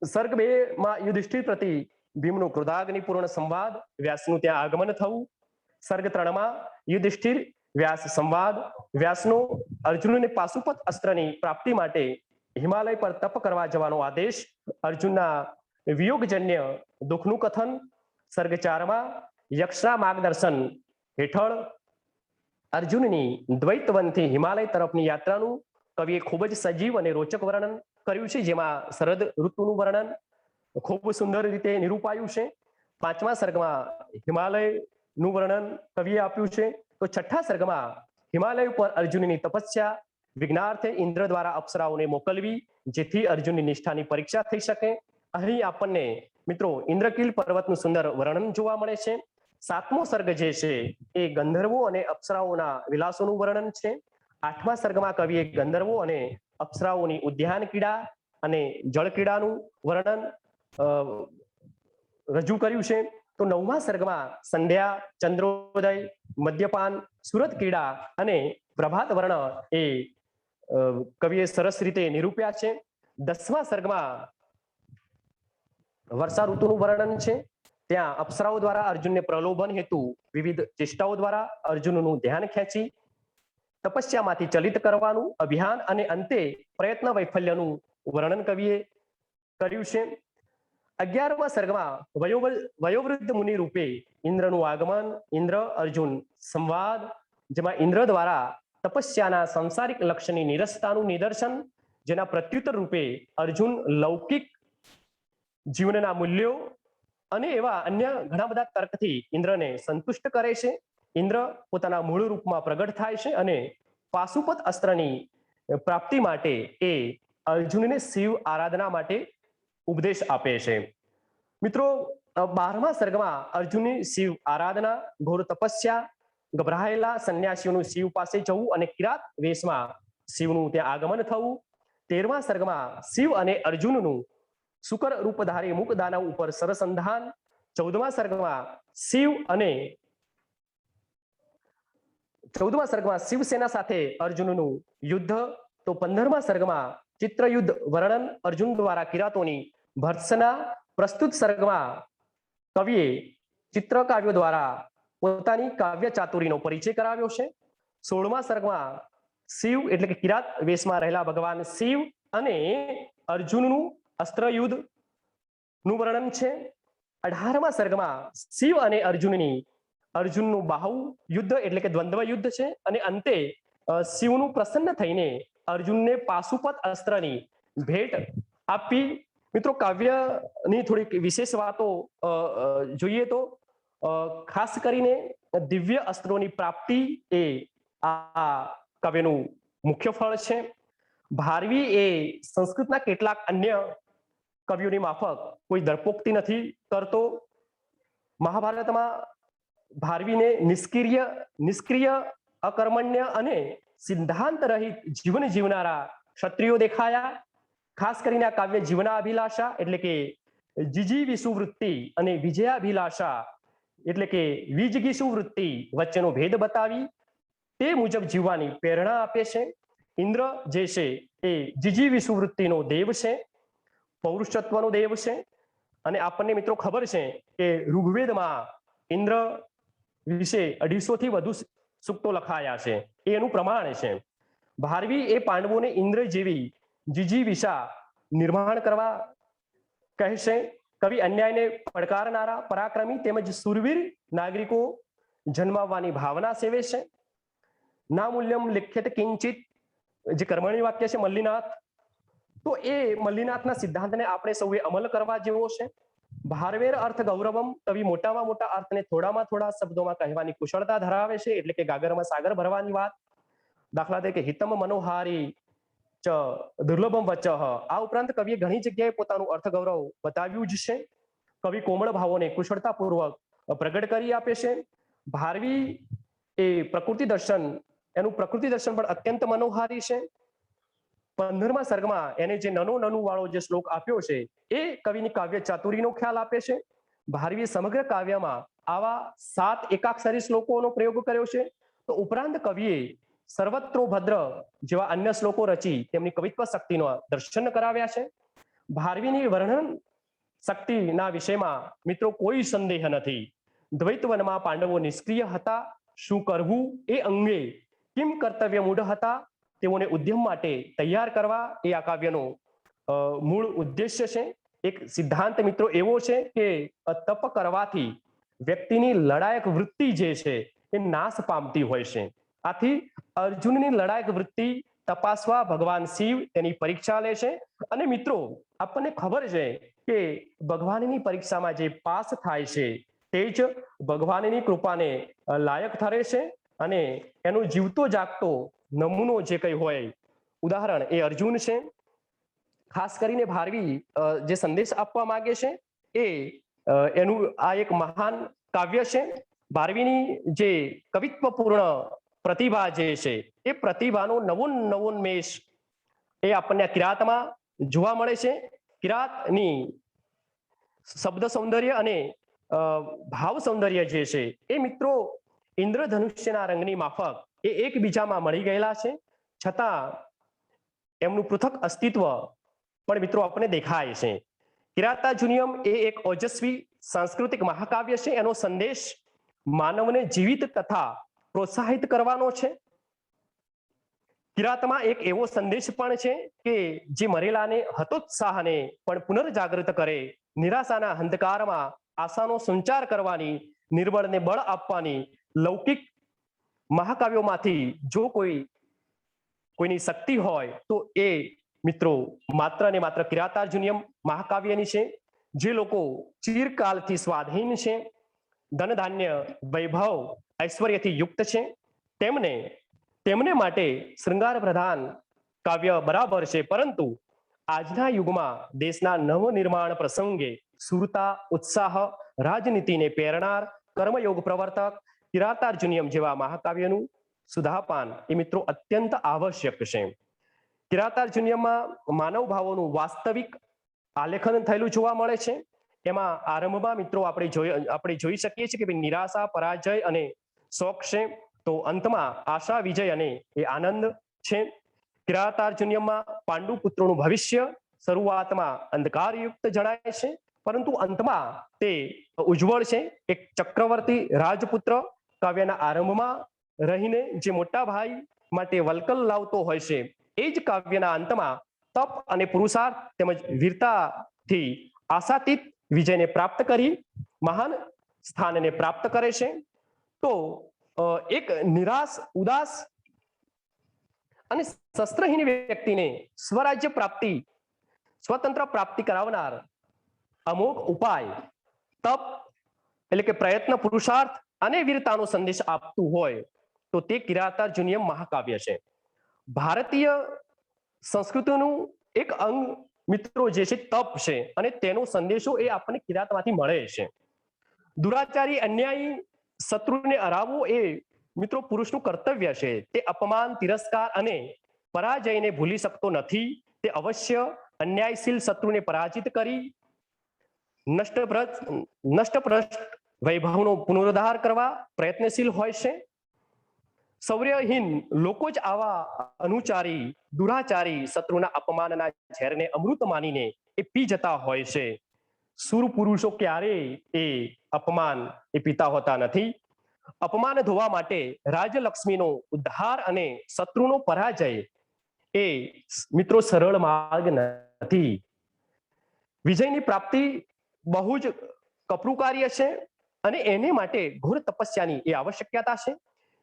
સર્ગ 2 માં યુધિષ્ઠિર પ્રતિ ભીમનું ક્રોધાગ્નિપૂર્ણ સંવાદ, વ્યાસનું ત્યાં આગમન થવું, સર્ગ 3 માં યુધિષ્ઠિર વ્યાસ સંવાદ, વ્યાસનો અર્જુનને પાશુપત અસ્ત્રની પ્રાપ્તિ માટે હિમાલય પર તપ કરવા જવાનો આદેશ, અર્જુનના વિયોગજન્ય દુઃખનું કથન, સર્ગ 4 માં યક્ષના માર્ગદર્શન હેઠળ અર્જુનની દ્વૈતવનથી હિમાલય તરફની યાત્રાનું કવિએ ખૂબ જ સજીવ અને રોચક વર્ણન કર્યું છે, જેમાં શરદ ઋતુનું વર્ણન ખૂબ સુંદર રીતે નિરૂપાયું છે. 5મા સર્ગમાં હિમાલયનું વર્ણન કવિએ આપ્યું છે. તો 6ઠા સર્ગમાં હિમાલય ઉપર અર્જુનની તપસ્યા, વિજ્ઞાર્થે ઇન્દ્ર દ્વારા અપ્સરાઓને મોકલવી જેથી અર્જુનની નિષ્ઠાની પરીક્ષા થઈ શકે. અહીં આપણને મિત્રો ઇન્દ્રકીલ પર્વતનું સુંદર વર્ણન જોવા મળે છે. 7મો સર્ગ જે છે એ ગંધર્વો અને અપ્સરાઓના વિલાસોનું વર્ણન છે. 8મા સર્ગમાં કવિએ ગંધર્વો અને અપ્સરાઓની ઉદ્યાન ક્રીડા અને જળ ક્રીડાનું વર્ણન રજૂ કર્યું છે. તો 9મા સર્ગમાં સંધ્યા, ચંદ્રોદય, મદ્યપાન, સુરત ક્રીડા અને પ્રભાત વર્ણ એ કવિએ સરસ રીતે નિરૂપ્યા છે. 10મા સર્ગમાં વર્ષા ઋતુનું વર્ણન છે. ત્યાં અપ્સરાઓ દ્વારા અર્જુનને પ્રલોભન હેતુ વિવિધ ચેષ્ટાઓ દ્વારા અર્જુનનું ધ્યાન ખેંચી તપસ્યામાંથી ચલિત કરવાનું અભિયાન અને અંતે પ્રયત્ન વૈફલ્યનું વર્ણન કવિએ કર્યું છે. 11મા સર્ગમાં વયોવૃદ્ધ મુનિ રૂપે ઇન્દ્રનું આગમન, ઇન્દ્ર અર્જુન સંવાદ, જેમાં ઇન્દ્ર દ્વારા તપસ્યાના સંસારિક લક્ષ્યની નિરસતાનું નિદર્શન, જેના પ્રત્યુત્તર રૂપે અર્જુન લૌકિક જીવનના મૂલ્યો અને એવા અન્ય ઘણા બધા તર્કથી ઇન્દ્રને સંતુષ્ટ કરે છે. ઇન્દ્ર પોતાના મૂળ રૂપમાં પ્રગટ થાય છે અને પાશુપત અસ્ત્રની પ્રાપ્તિ માટે એ અર્જુનને શિવ આરાધના માટે ઉપદેશ આપે છે. મિત્રો 12મા સર્ગમાં અર્જુનની શિવ આરાધના, ઘોર તપસ્યા, ગભરાયેલા સંન્યાસીઓનું શિવ પાસે જવું અને કિરાત વેશમાં શિવનું ત્યાં આગમન થવું. 13મા સર્ગમાં શિવ અને અર્જુનનું શુકર રૂપધારી મુક દાનવ ઉપર સરસંધાન. 14મા સર્ગમાં શિવસેના સાથે અર્જુનનું યુદ્ધ. તો 15મા સર્ગમાં ચિત્રયુદ્ધ વર્ણન અર્જુન દ્વારા કિરાતોની ભર્ત્સના. પ્રસ્તુત સર્ગમાં કવિએ ચિત્રકાવ્યો દ્વારા પોતાની કાવ્ય ચાતુરીનો પરિચય કરાવ્યો છે. 16મા સર્ગમાં શિવ એટલે કે કિરાત વેશમાં રહેલા ભગવાન શિવ અને અર્જુનનું અસ્ત્રયુદ્ધ નું વર્ણન છે. 18મા સર્ગમાં શિવ અને અર્જુનનું બાહુ યુદ્ધ એટલે કે દ્વંદ્વ યુદ્ધ છે અને અંતે શિવનું પ્રસન્ન થઈને અર્જુનને પાશુપત અસ્ત્રની ભેટ આપી. મિત્રો કાવ્યની થોડીક વિશેષ વાતો જોઈએ તો ખાસ કરીને દિવ્ય અસ્ત્રોની પ્રાપ્તિ એ આ કાવ્યનું મુખ્ય ફળ છે. ભારવી એ સંસ્કૃતના કેટલાક અન્ય કવિઓની માફક કોઈ દરપોક્તિ નથી કરતો. મહાભારતમાં ભારવીને નિષ્ક્રિય અકર્મણ્ય અને સિદ્ધાંત રહિત જીવન જીવનારા ક્ષત્રિયો દેખાયા. ખાસ કરીને આ કાવ્ય જીવનાભિલાષા એટલે કે જીજીવિષુ વૃત્તિ અને વિજયાભિલાષા એટલે કે વિજગીષુ વૃત્તિ વચ્ચેનો ભેદ બતાવી તે મુજબ જીવવાની પ્રેરણા આપે છે. ઇન્દ્ર જે છે એ જીજીવિષુ વૃત્તિનો દેવ છે, પૌરુષત્વનો દેવ છે. અને આપણને મિત્રો ખબર છે કે ઋગ્વેદમાં ઇન્દ્ર વિશે 250 થી વધુ સૂક્તો લખાયા છે. એ એનું પ્રમાણ છે. ભારવી એ પાંડવોને ઇન્દ્ર જેવી જીજીવિષા નિર્માણ કરવા કહેશે. કવિ અન્યાયને પડકારનારા પરાક્રમી તેમજ સુરવીર નાગરિકો જન્માવવાની ભાવના સેવે છે. ના મૂલ્યમ લિખ્યત કિંચિત જે કર્મણી વાક્ય છે મલ્લીનાથ, તો એ મલ્લીનાથના સિદ્ધાંતને આપણે સૌએ અમલ કરવા જેવો છે. ભારવેર અર્થ ગૌરવમ, કવિ મોટામાં મોટા અર્થને થોડામાં થોડા શબ્દોમાં કહેવાની કુશળતા ધરાવે છે. એટલે કે ગાગરમાં સાગર ભરવાની વાત. દાખલા તરીકે હિતમ મનોહારી ચ દુર્લભમ વચ્ચ. આ ઉપરાંત કવિએ ઘણી જગ્યાએ પોતાનું અર્થ ગૌરવ બતાવ્યું જ છે. કવિ કોમળ ભાવોને કુશળતાપૂર્વક પ્રગટ કરી આપે છે. ભારવી એ પ્રકૃતિ દર્શન, એનું પ્રકૃતિ દર્શન પણ અત્યંત મનોહારી છે. 15મા સર્ગમાં એને જે નનુ વાળો જે શ્લોક આપ્યો છે એ કવિની કાવ્ય ચાતુરીનો ખ્યાલ આપે છે. ભારવીએ સમગ્ર કાવ્યમાં આવા 7 એકાક્ષરી શ્લોકોનો પ્રયોગ કર્યો છે. તો ઉપરાંત કવિએ સર્વત્રો ભદ્ર જેવા અન્ય શ્લોકો રચી તેમની કવિત્વ શક્તિનો દર્શન કરાવ્યા છે. ભારવીની વર્ણન શક્તિના વિષયમાં મિત્રો કોઈ સંદેહ નથી. દ્વૈતવનમાં પાંડવો નિષ્ક્રિય હતા. શું કરવું એ અંગે કિમ કર્તવ્ય મૂઢ હતા. તેઓને ઉદ્યમ માટે તૈયાર કરવા એ આ કાવ્યનો મૂળ ઉદ્દેશ્ય છે. એક સિદ્ધાંત મિત્રો એવો છે કે તપ કરવાથી વ્યક્તિની લડાયક વૃત્તિ જે છે એ નાશ પામતી હોય છે. આથી અર્જુનની લડાયક વૃત્તિ તપાસવા ભગવાન શિવ તેની પરીક્ષા લે છે. અને મિત્રો આપણને ખબર છે કે ભગવાનની પરીક્ષામાં જે પાસ થાય છે તે જ ભગવાનની કૃપાને લાયક ઠરે છે. અને એનો જીવતો જાગતો નમૂનો જે કંઈ હોય ઉદાહરણ એ અર્જુન છે. ખાસ કરીને ભારવી જે સંદેશ આપવા માંગે છે એ એનું આ એક મહાન કાવ્ય છે. ભારવીની જે કવિત્વપૂર્ણ પ્રતિભા જે છે એ પ્રતિભાનો નવોન્મેષ એ આપણને કિરાતમાં જોવા મળે છે. કિરાતની શબ્દ સૌંદર્ય અને ભાવ સૌંદર્ય જે છે એ મિત્રો ઇન્દ્રધનુષ્યના રંગની માફક એ એકબીજામાં મળી ગયેલા છે. છતાં એમનું પૃથક અસ્તિત્વ પણ મિત્રો આપણને દેખાય છે. કિરાતાર્જુનિયમ એ એક ઓજસ્વી સાંસ્કૃતિક મહાકાવ્ય છે. એનો સંદેશ માનવને જીવિત તથા પ્રોત્સાહિત કરવાનો છે. કિરાતમાં એક એવો સંદેશ પણ છે કે જે મરેલાને હતોત્સાહને પણ પુનર્જાગૃત કરે, નિરાશાના અંધકારમાં આશાનો સંચાર કરવાની, નિર્બળને બળ આપવાની લૌકિક મહાકાવ્યોમાંથી જો કોઈની શક્તિ હોય તો એ મિત્રો માત્ર ને માત્ર કિરાતાર્જુનિયમ મહાકાવ્યની છે. જે લોકો ચિરકાલથી સ્વાધીન છે, ધન ધાન્ય વૈભવ ઐશ્વર્યથી યુક્ત છે, તેમને માટે શૃંગાર પ્રધાન કાવ્ય બરાબર છે. પરંતુ આજના યુગમાં દેશના નવનિર્માણ પ્રસંગે સુરતા, ઉત્સાહ, રાજનીતિને પ્રેરણાર, કર્મયોગ પ્રવર્તક કિરાતાર્જુનિયમ જેવા મહાકાવ્યનું સુધાપાન એ મિત્રો અત્યંત આવશ્યક છે. કિરાતાર્જુનિયમમાં માનવ ભાવોનું વાસ્તવિક આલેખન થયેલું જોવા મળે છે. એમાં આરંભમાં મિત્રો આપણે જોઈ શકીએ છીએ કે નિરાશા, પરાજય અને શોક છે. તો અંતમાં આશા, વિજય અને એ આનંદ છે. કિરાતાર્જુનિયમમાં પાંડુ પુત્રોનું ભવિષ્ય શરૂઆતમાં અંધકારયુક્ત જણાય છે, પરંતુ અંતમાં તે ઉજ્જવળ છે. એક ચક્રવર્તી રાજપુત્ર કાવ્યના આરંભમાં રહીને જે મોટા ભાઈ માટે વલકલ લાવતો હોય છે એ જ કાવ્યના અંતમાં તપ અને પુરુષાર્થ તેમજ વીરતાથી આશાતીત વિજયને પ્રાપ્ત કરી મહાન સ્થાનને પ્રાપ્ત કરે છે. તો એક નિરાશ, ઉદાસ અને શસ્ત્રહીન વ્યક્તિને સ્વરાજ્ય પ્રાપ્તિ, સ્વતંત્ર પ્રાપ્તિ કરાવનાર અમોઘ ઉપાય તપ એટલે કે પ્રયત્ન, પુરુષાર્થ અને વીરતાનો સંદેશ આપતું હોય તો તે કિરાતાર્જુનીયમ મહાકાવ્ય છે. ભારતીય સંસ્કૃતિનું એક અંગ મિત્રો જે છે તપ છે, અને તેનો સંદેશો એ આપણને કિરાતમાંથી મળે છે. દુરાચારી, અન્યાયી શત્રુને હરાવવો એ મિત્રો પુરુષનું કર્તવ્ય છે. તે અપમાન, તિરસ્કાર અને પરાજયને ભૂલી શકતો નથી. તે અવશ્ય અન્યાયશીલ શત્રુને પરાજિત કરી નષ્ટભ્રષ્ટ વૈભવનો પુનરુદ્ધાર કરવા પ્રયત્નશીલ હોય છે. શૌર્યહીન લોકો જ આવા અનુચારી, દુરાચારી શત્રુના અપમાનના ઝેરને અમૃત માનીને એ પી જતા હોય છે. સુર પુરુષો ક્યારેય એ અપમાન એ પીતા હોતા નથી. અપમાન ધોવા માટે રાજલક્ષ્મીનો ઉદ્ધાર અને શત્રુનો પરાજય એ મિત્રો સરળ માર્ગ નથી. વિજયની પ્રાપ્તિ બહુ જ કપરું કાર્ય છે, અને એને માટે ઘોર તપસ્યાની એ આવશ્યકતા છે.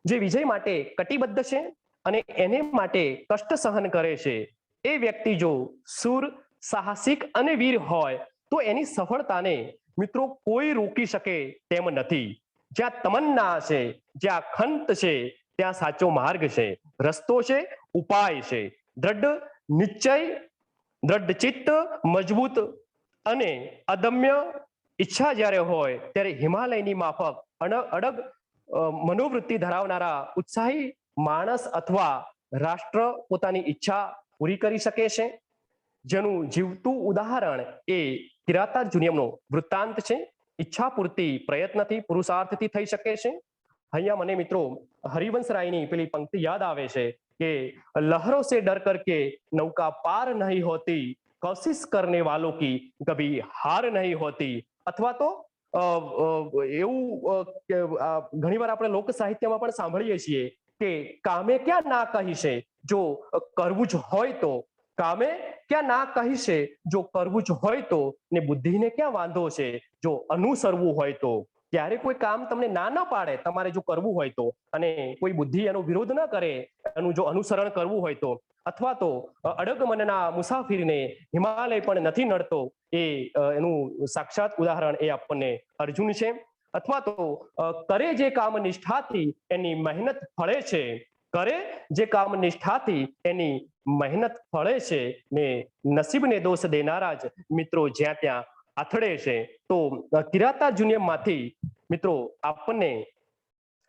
જે વિજય માટે કટિબદ્ધ છે અને એને માટે કષ્ટ સહન કરે છે, એ વ્યક્તિ જો શૂર, સાહસિક અને વીર હોય તો એની સફળતાને મિત્રો કોઈ રોકી શકે તેમ નથી. જ્યાં તમન્ના છે, જ્યાં ખંત છે, ત્યાં સાચો માર્ગ છે, રસ્તો છે, ઉપાય છે. દ્રઢ નિશ્ચય, દ્રઢ ચિત્ત, મજબૂત અને અદમ્ય ઈચ્છા જ્યારે હોય ત્યારે હિમાલયની માફક અડગ મનોવૃત્તિ ધરાવનારા ઉત્સાહી માણસ અથવા રાષ્ટ્ર પોતાની ઈચ્છા પૂરી કરી શકે છે. જેનું જીવતું ઉદાહરણ એ કિરાતાર્જુનીયમનો વૃત્તાંત છે. ઈચ્છા પૂર્તિ પ્રયત્નથી, પુરુષાર્થથી થઈ શકે છે. અહીંયા મને મિત્રો હરિવંશરાયની પેલી પંક્તિ યાદ આવે છે કે લહરો સે ડર કરકે નૌકા પાર નહીં હોતી, કોશિશ કરને વાલો કી કભી હાર નહીં હોતી. અથવા તો એવું ઘણીવાર આપણે લોક સાહિત્યમાં પણ સાંભળીએ છીએ કે કામે ક્યાં ના કહી છે, જો કરવું જ હોય તો. કામે ક્યાં ના કહી છે, જો કરવું જ હોય તો. ને બુદ્ધિને ક્યાં વાંધો છે, જો અનુસરવું હોય તો. ત્યારે કોઈ કામ તમને ના પાડે તમારે જો કરવું હોય તો, અને કોઈ બુદ્ધિ એનો વિરોધ ન કરે, એનું જો અનુસરણ કરવું હોય તો. અથવા તો અડગ મનના મુસાફિરને હિમાલય પણ નથી નડતો, એ એનું સાક્ષાત ઉદાહરણ એ આપણને અર્જુન છે. અથવા તો કરે જે કામ નિષ્ઠાથી એની મહેનત ફળે છે, કરે જે કામ નિષ્ઠાથી એની મહેનત ફળે છે, ને નસીબને દોષ દેનારા જ મિત્રો જ્યાં ત્યાં આથડે છે. તો કિરાતાર્જુનીયમમાંથી મિત્રો આપણને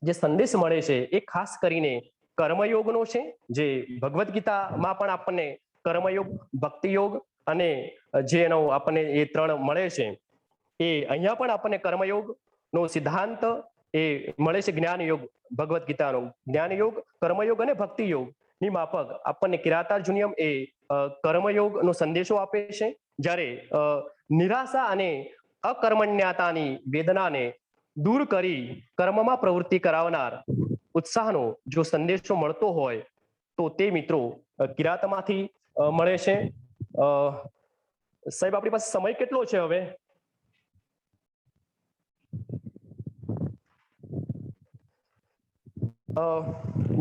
જે સંદેશ મળે છે એ ખાસ કરીને કર્મયોગનો છે. જે ભગવદ્ ગીતામાં પણ આપણને કર્મયોગ, ભક્તિયોગ અને જે એનો આપણને એ ત્રણ મળે છે, એ અહીંયા પણ આપણને કર્મયોગનો સિદ્ધાંત એ મળે છે. જ્ઞાન યોગ, ભગવદ્ ગીતાનો જ્ઞાન યોગ, કર્મયોગ અને ભક્તિયોગ ની માફક આપણને કિરાતાર્જુનીયમ એ કર્મયોગનો સંદેશો આપે છે. જ્યારે નિરાશા અને અકર્મણ્યતાની વેદનાને દૂર કરી કર્મમાં પ્રવૃત્તિ કરાવનાર ઉત્સાહનો જો સંદેશો મળતો હોય તો તે મિત્રો કિરાતમાંથી મળે છે. સાહેબ આપણી પાસે સમય કેટલો છે હવે?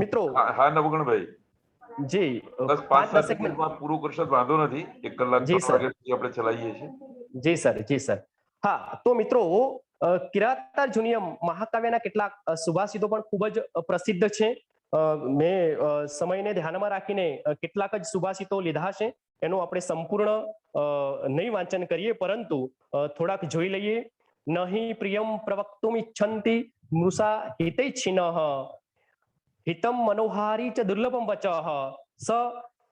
મિત્રો હા નવગણભાઈ, જી, બસ 5-7 મિનિટમાં પૂરું કરશો તો વાંધો નથી. 1 કલાક જી સર, આપણે ચલાવીએ છીએ. જી સર, જી સર. હા, તો મિત્રો કિરાતાર્જુનીયમ મહાકાવ્યના કેટલાક સુભાષિતો પણ ખૂબ જ પ્રસિદ્ધ છે. મેં સમયને ધ્યાનમાં રાખીને કેટલાક જ સુભાષિતો લીધા છે. એનું આપણે સંપૂર્ણ નહીં વાંચન કરીએ, પરંતુ થોડાક જોઈ લઈએ. નહીં પ્રિયમ પ્રવક્તુમ ઇચ્છન્તિ મૃષા હિતૈચ્છિનઃ, હિતમ મનોહારી ચ દુર્લભમ વચઃ, સ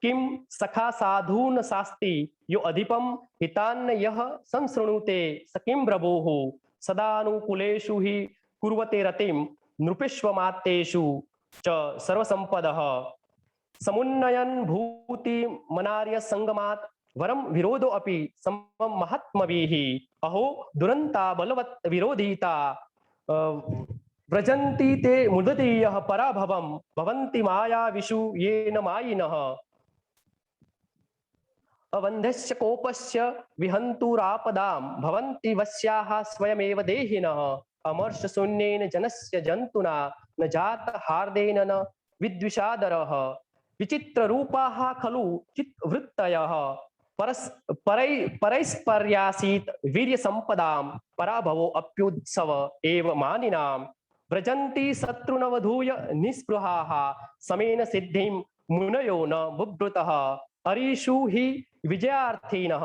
કિમ સખા સાધૂન શાસ્તિ યો અધિપમ હિતાન યહ સંશૃણુતે સ કિમ પ્રભોઃ, સદાનુકૂલેષુ હિ કુર્વતે રતિમ નૃપેષ્વમાત્તેષુ ચ સર્વસંપદઃ, સમુન્નયન ભૂતિ મનાર્ય સંગમાત વરમ વિરોધો અપી સમમ મહાત્મભીઃ, અહો દુરંતા બલવત વિરોધીતા વ્રજંતિ તે મુદતીયઃ પરાભવમ ભવંતિ માયા વિષુ યેન માયિનઃ, અવંધસ્ય કોપસ્ય વિહંતુરાપદામ ભવંતિ વસ્યાઃ સ્વયમેવ દેહિનઃ, અમર્ષ શૂન્યેન જનસ્ય જંતુના ન જાત હાર્દેન ન વિદ્વિષાદરઃ, વિચિત્ર રૂપાઃ ખલુ ચિત્વૃત્તયઃ परैस्पर्यासीत वीर्य संपदाम पराभवो अप्युत्सव एव मानिनाम व्रजन्ति शत्रुनवधूय निस्पृहाः समेन सिद्धिं मुनयो न बुभृतः अरीषु हि विजयार्थिनः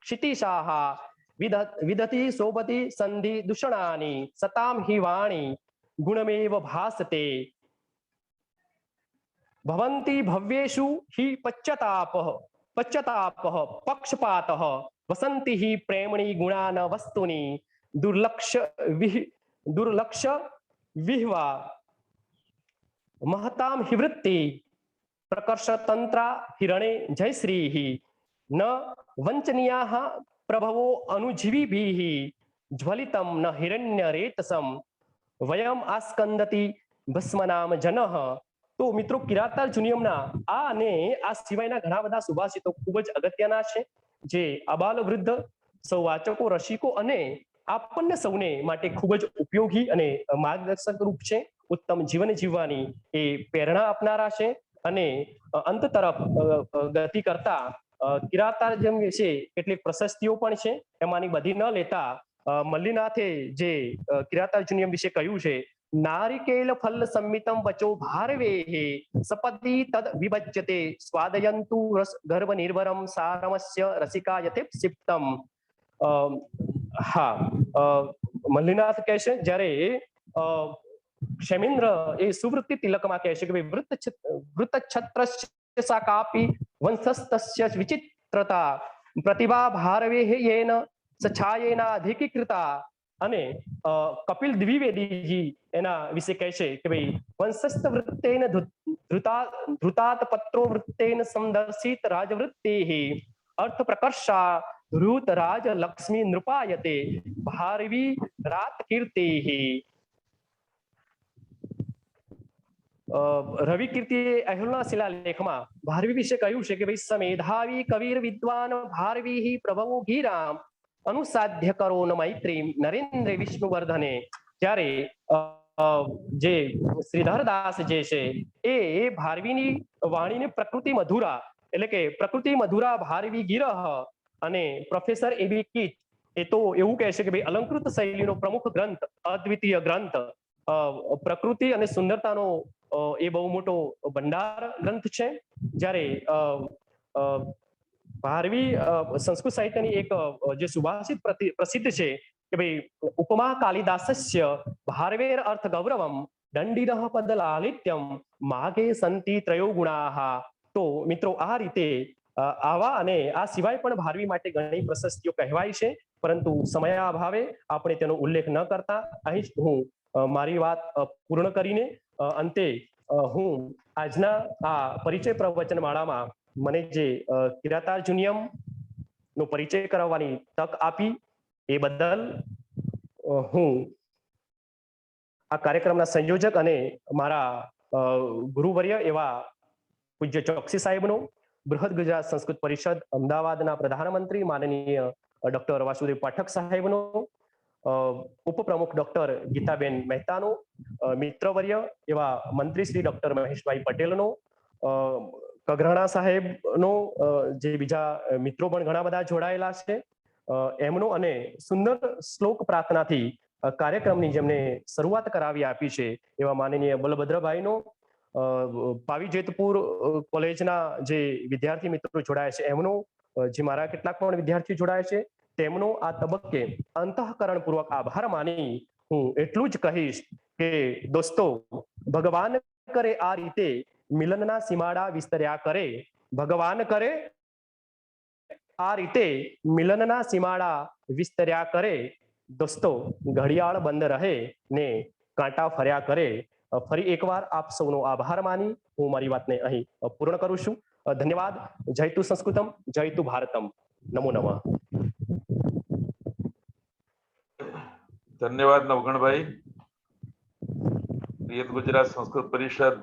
क्षितिशाः विदति शोभति संधि दूषणानि सतां हि वाणी गुणमेव भासते भवन्ति भव्येषु हि पश्चातापः पक्षपातः वसन्ति हि प्रेमणि गुणान वस्तुनि दुर्लक्ष्य विह्वा महतां हि वृत्ति प्रकर्षतन्त्रा हिरणे जयश्रीः न वञ्चनीयाः प्रभवो अनुजीविभिः ज्वलितं न हिरण्यरेतसं वयम आस्कंदति ભસ્મનામ જનઃ. તો મિત્રો કિરાતાર જુનિયમના આ અને આ સિવાયના ઘણા બધા સુભાષિતો ખૂબ જ અગત્યના છે જે અબાલ વૃદ્ધ સૌ વાચકો રસિકો અને આપણને સૌને માટે ખૂબ જ ઉપયોગી અને માર્ગદર્શક રૂપ છે. ઉત્તમ જીવન જીવવાની એ પ્રેરણા આપનારા છે અને અંત તરફ ગતિ કરતા કિરાતાર્જુન વિશે કેટલીક પ્રશસ્તિઓ પણ છે. એમાંની બધી ન લેતા મલ્લીનાથે જે કિરાતાર્જુનિયમ વિશે કહ્યું છે, નારિકેલ ફલ સંમિતમ વચો ભારવેહે સપદી તદ વિભજ્યતે સ્વાદયંતુ રસ ગર્ભ નિર્ભરમ સારમસ્ય રસિકા યથેપ્સિપ્તમ. મલ્લીનાથ કહે છે જ્યારે ક્ષેમેન્દ્ર એ સુવૃત્તિ તિલકમાં કહે છે કે વૃત્ત છત્રસ્ય સાકાપી વંશસ્તસ્ય વિચિત્રતા પ્રતિભા ભારવેહે યેન સછાયેના અધિકીકૃતા. અને કપિલ દ્વિવેદીજી એના વિશે કહે છે કે ભાઈ વંશસ્થ વૃત્તેન ધૃતાત પત્રો વૃત્તેન સંદર્શિત રાજવૃત્તેઃ અર્થ પ્રકર્ષા ધૃત રાજ લક્ષ્મી નૃપાયતે ભારવી રાત કીર્તેઃ. રવિ કીર્તિએ અહેલના શિલાલેખમાં ભારવી વિશે કહ્યું છે કે ભાઈ સમેધાવી કવિર વિદ્વાન ભારવી પ્રભવો ગીરામ અનુસાધ્ય કરો ન મૈત્રી નરેન્દ્ર વિષ્ણુવર્ધને. જ્યારે જે શ્રીધરદાસ જે છે એ ભારવીની વાણીને પ્રકૃતિ મધુરા એટલે કે પ્રકૃતિ મધુરા ભારવી ગીરહ અને પ્રોફેસર એબી કીટ એ તો એવું કહે છે કે ભાઈ અલંકૃત શૈલીનો પ્રમુખ ગ્રંથ અદ્વિતીય ગ્રંથ પ્રકૃતિ અને સુંદરતાનો એ બહુ મોટો ભંડાર ગ્રંથ છે. જ્યારે ભારવી સંસ્કૃત સાહિત્યની એક જે સુભાષિત પ્રસિદ્ધ છે કે ભાઈ ઉપમા કાલિદાસસ્ય ભારવેર અર્થ ગૌરવમ દંડિનઃ પદ લાલિત્યમ માગે સંતિ ત્રયો ગુણાહ. તો મિત્રો આ રીતે આવા અને આ સિવાય પણ ભારવી માટે ઘણી પ્રશસ્તિઓ કહેવાય છે, પરંતુ સમયાભાવે આપણે તેનો ઉલ્લેખ ન કરતા અહીં જ હું મારી વાત પૂર્ણ કરીને અંતે હું આજના આ પરિચય પ્રવચન માળામાં મને જે કિરાતાર્જુનિયમ નો પરિચય કરાવવાની તક આપી એ બદલ હું આ કાર્યક્રમના સંયોજક અને મારા ગુરુવર્ય એવા પૂજ્ય ચોકસી સાહેબનો, બૃહદ ગુજરાત સંસ્કૃત પરિષદ અમદાવાદના પ્રધાનમંત્રી માનનીય ડોક્ટર વાસુદેવ પાઠક સાહેબનો, ઉપપ્રમુખ ડોક્ટર ગીતાબેન મહેતાનો, મિત્રવર્ય એવા મંત્રી શ્રી ડોક્ટર મહેશભાઈ પટેલનો, કઘરાણા સાહેબનો, જે બીજા મિત્રો પણ ઘણા બધા જોડાયેલા છે એમનો, અને સુંદર શ્લોક પ્રાર્થનાથી કાર્યક્રમની જેમને શરૂઆત કરાવી આપી છે એવા માનનીય બલભદ્રભાઈનો, પાવી જેતપુર કોલેજના જે વિદ્યાર્થી મિત્રો જોડાયા છે એમનો, જે મારા કેટલાક પણ વિદ્યાર્થીઓ જોડાયા છે તેમનો આ તબક્કે અંતઃકરણપૂર્વક આભાર માની હું એટલું જ કહીશ કે દોસ્તો, ભગવાન કરે આ રીતે મિલનના સીમાડા વિસ્તર્યા કરે, ભગવાન કરે આ રીતે મિલનના સીમાડા વિસ્તર્યા કરે. દોસ્તો, ઘડિયાળ બંધ રહે ને કાંટા ફર્યા કરે. ફરી એકવાર આપ સૌનો આભાર માની હું મારી વાતને અહીં પૂર્ણ કરું છું. ધન્યવાદ. જયતુ સંસ્કૃતમ, જયતુ ભારતમ. નમો નમઃ. ધન્યવાદ નવગણભાઈ. બૃહદ ગુજરાત સંસ્કૃત પરિષદ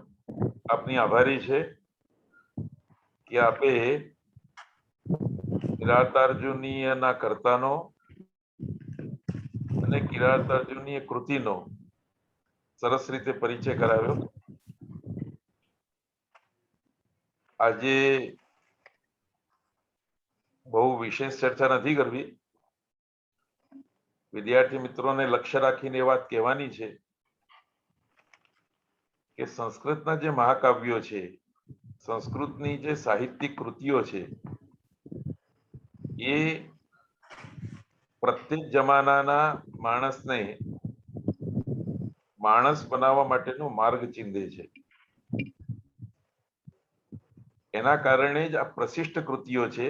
આપની આભારી છે કે આપે કિરાતાર્જુનીયના કર્તાનો અને કિરાતાર્જુનીય કૃતિનો સરસ રીતે પરિચય કરાવ્યો. આજે બહુ વિશેષ ચર્ચા નથી કરવી. વિદ્યાર્થી મિત્રોને લક્ષ્ય રાખીને એ વાત કહેવાની છે કે સંસ્કૃતના જે મહાકાવ્યો છે, સંસ્કૃતની જે સાહિત્યિક કૃતિઓ છે, એ પ્રત્યેક જમાનાના માણસને માણસ બનાવવા માટેનો માર્ગ ચીંધે છે. એના કારણે જ આ પ્રશિષ્ટ કૃતિઓ છે.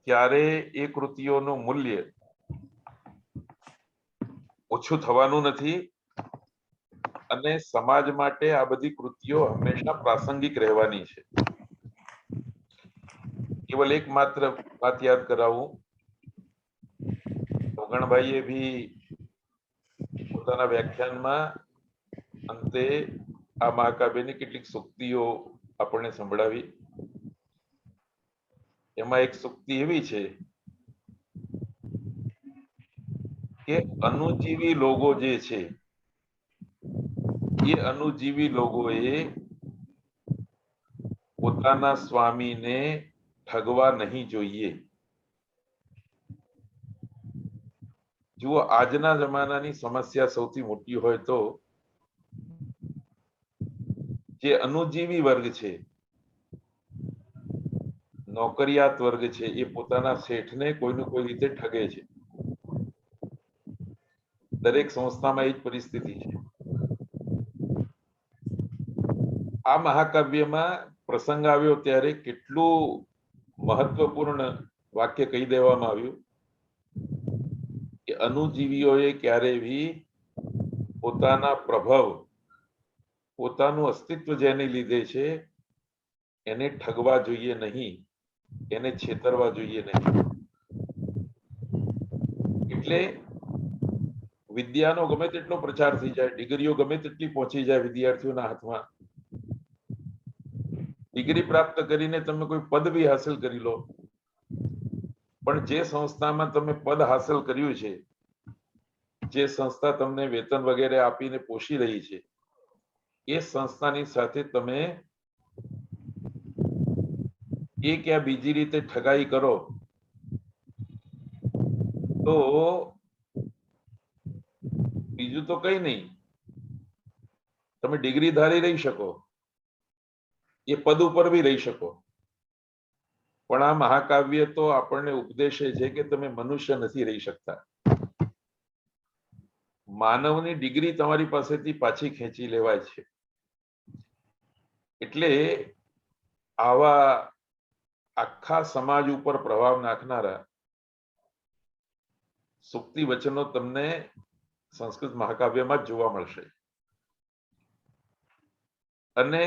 ત્યારે એ કૃતિઓનું મૂલ્ય ઓછું થવાનું નથી અને સમાજ માટે આ બધી કૃતિઓ હંમેશા પ્રાસંગિક રહેવાની છે. કેવલ એક માત્ર વાત યાદ કરાવું, નવગણભાઈએ ભી પોતાના વ્યાખ્યાનમાં અંતે આ મહાકાવ્યની કેટલીક સૂક્તિઓ આપણને સંભળાવી. એમાં એક સૂક્તિ એવી છે કે અનુજીવી લોકો જે છે એ અનુજીવી લોકોએ પોતાના સ્વામીને ઠગવા નહીં જોઈએ. જુઓ, આજના જમાનાની સમસ્યા સૌથી મોટી હોય તો જે અનુજીવી વર્ગ છે, નોકરિયાત વર્ગ છે, એ પોતાના શેઠને કોઈને કોઈ રીતે ઠગે છે. દરેક સંસ્થામાં એ જ પરિસ્થિતિ છે. આ મહાકાવ્યમાં પ્રસંગ આવ્યો ત્યારે કેટલું મહત્વપૂર્ણ વાક્ય કહી દેવામાં આવ્યું કે અનુજીવીઓએ ક્યારે બી પોતાના પ્રભાવ, પોતાનું અસ્તિત્વ જેને લીધે છે એને ઠગવા જોઈએ નહીં, એને છેતરવા જોઈએ નહીં. એટલે વિદ્યાનો ગમે તેટલો પ્રચાર થઈ જાય, ડિગ્રીઓ ગમે તેટલી પહોંચી જાય વિદ્યાર્થીઓના હાથમાં, ડિગ્રી પ્રાપ્ત કરીને તમે કોઈ પદ બી હાંસલ કરી લો, પણ જે સંસ્થામાં તમે પદ હાંસલ કર્યું છે, જે સંસ્થા તમને વેતન વગેરે આપીને પોષી રહી છે, એ સંસ્થાની સાથે તમે એક યા બીજી રીતે ઠગાઈ કરો તો બીજું તો કઈ નહીં, તમે ડિગ્રીધારી રહી શકો, એ પદ ઉપર બી રહી શકો, પણ આ મહાકાવ્ય તો આપણને ઉપદેશે છે કે તમે મનુષ્ય નથી રહી શકતા. માનવની ડિગ્રી તમારી પાસેથી પાછી ખેંચી લેવાય છે. એટલે આવા આખા સમાજ ઉપર પ્રભાવ નાખનારા સૂક્તિ વચનો તમને સંસ્કૃત મહાકાવ્યમાં જ જોવા મળશે. અને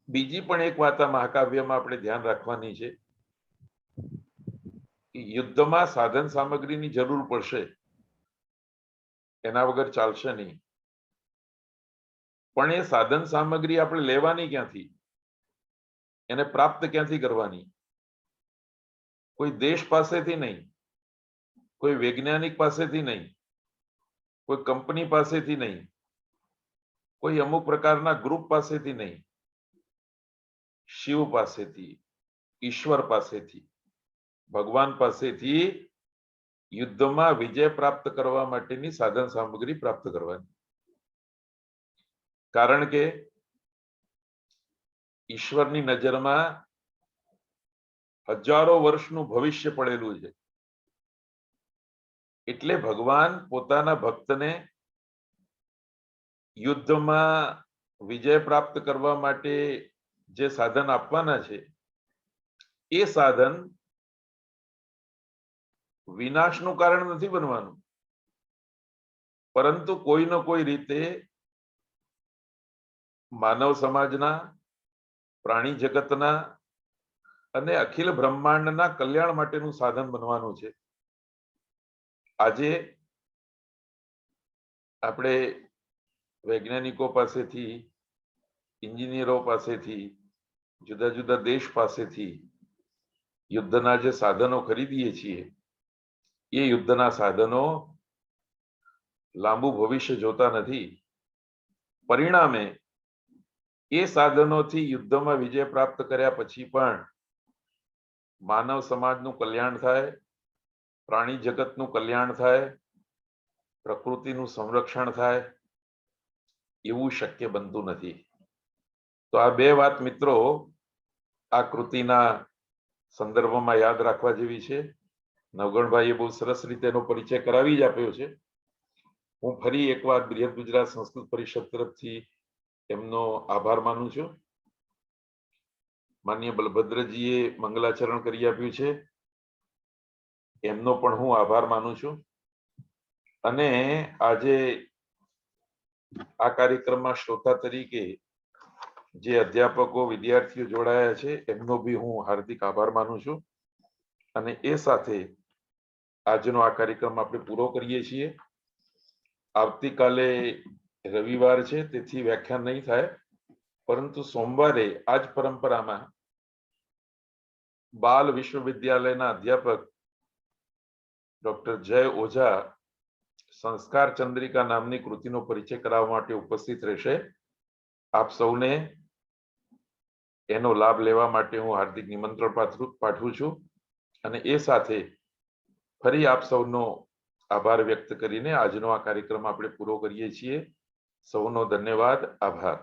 બીજી પણ એક વાત આ મહાકાવ્યમાં આપણે ધ્યાન રાખવાની છે કે યુદ્ધમાં સાધન સામગ્રીની જરૂર પડશે, એના વગર ચાલશે નહીં. પણ એ સાધન સામગ્રી આપણે લેવાની ક્યાંથી, એને પ્રાપ્ત ક્યાંથી કરવાની? કોઈ દેશ પાસેથી નહીં, કોઈ વૈજ્ઞાનિક પાસેથી નહીં, કોઈ કંપની પાસેથી નહીં, કોઈ અમુક પ્રકારના ગ્રુપ પાસેથી નહીં, શિવ પાસેથી, ઈશ્વર પાસેથી, ભગવાન પાસેથી યુદ્ધમાં વિજય પ્રાપ્ત કરવા માટેની સાધન સામગ્રી પ્રાપ્ત કરવાની. કારણ કે ઈશ્વરની નજરમાં હજારો વર્ષનું ભવિષ્ય પડેલું છે. એટલે ભગવાન પોતાના ભક્તને યુદ્ધમાં વિજય પ્રાપ્ત કરવા માટે જે સાધન આપવાના છે, એ સાધન વિનાશનું કારણ નથી બનવાનું, પરંતુ કોઈને કોઈ રીતે માનવ સમાજના, પ્રાણી જગતના અને અખિલ બ્રહ્માંડના કલ્યાણ માટેનું સાધન બનવાનું છે. આજે આપણે વૈજ્ઞાનિકો પાસેથી, એન્જિનિયરો પાસેથી, જુદા જુદા દેશ પાસેથી યુદ્ધના જે સાધનો ખરીદીએ છીએ, એ યુદ્ધના સાધનો લાંબુ ભવિષ્ય જોતા નથી. પરિણામે એ સાધનોથી યુદ્ધમાં વિજય પ્રાપ્ત કર્યા પછી પણ માનવ સમાજનું કલ્યાણ થાય, પ્રાણી જગતનું કલ્યાણ થાય, પ્રકૃતિનું સંરક્ષણ થાય એવું શક્ય બનતું નથી. તો આ બે વાત મિત્રો આ કૃતિના સંદર્ભમાં યાદ રાખવા જેવી છે. નવગણભાઈએ બહુ સરસ રીતે એનો પરિચય કરાવી જ આપ્યો છે. હું ફરી એકવાર બૃહદ ગુજરાત સંસ્કૃત પરિષદ તરફથી એમનો આભાર માનું છું. માનનીય બલભદ્રજીએ મંગલાચરણ કરી આપ્યું છે, એમનો પણ હું આભાર માનું છું. અને આજે આ કાર્યક્રમમાં શ્રોતા તરીકે જે અધ્યાપકો વિદ્યાર્થીઓ જોડાયા છે એમનો બી હું હાર્દિક આભાર માનું છું. અને એ સાથે આજનો આ કાર્યક્રમ આપણે પૂરો કરીએ છીએ. આવતીકાલે રવિવાર છે તેથી વ્યાખ્યાન નહીં થાય, પરંતુ સોમવારે આ જ પરંપરામાં બાલ વિશ્વવિદ્યાલયના અધ્યાપક ડોક્ટર જય ઓઝા સંસ્કાર ચંદ્રિકા નામની કૃતિનો પરિચય કરાવવા માટે ઉપસ્થિત રહેશે. આપ સૌને એનો લાભ લેવા માટે હું હાર્દિક નિમંત્રણ પાઠવું છું. અને એ સાથે ફરી આપ સૌનો આભાર વ્યક્ત કરીને આજનો આ કાર્યક્રમ આપણે પૂરો કરીએ છીએ. સૌનો ધન્યવાદ, આભાર.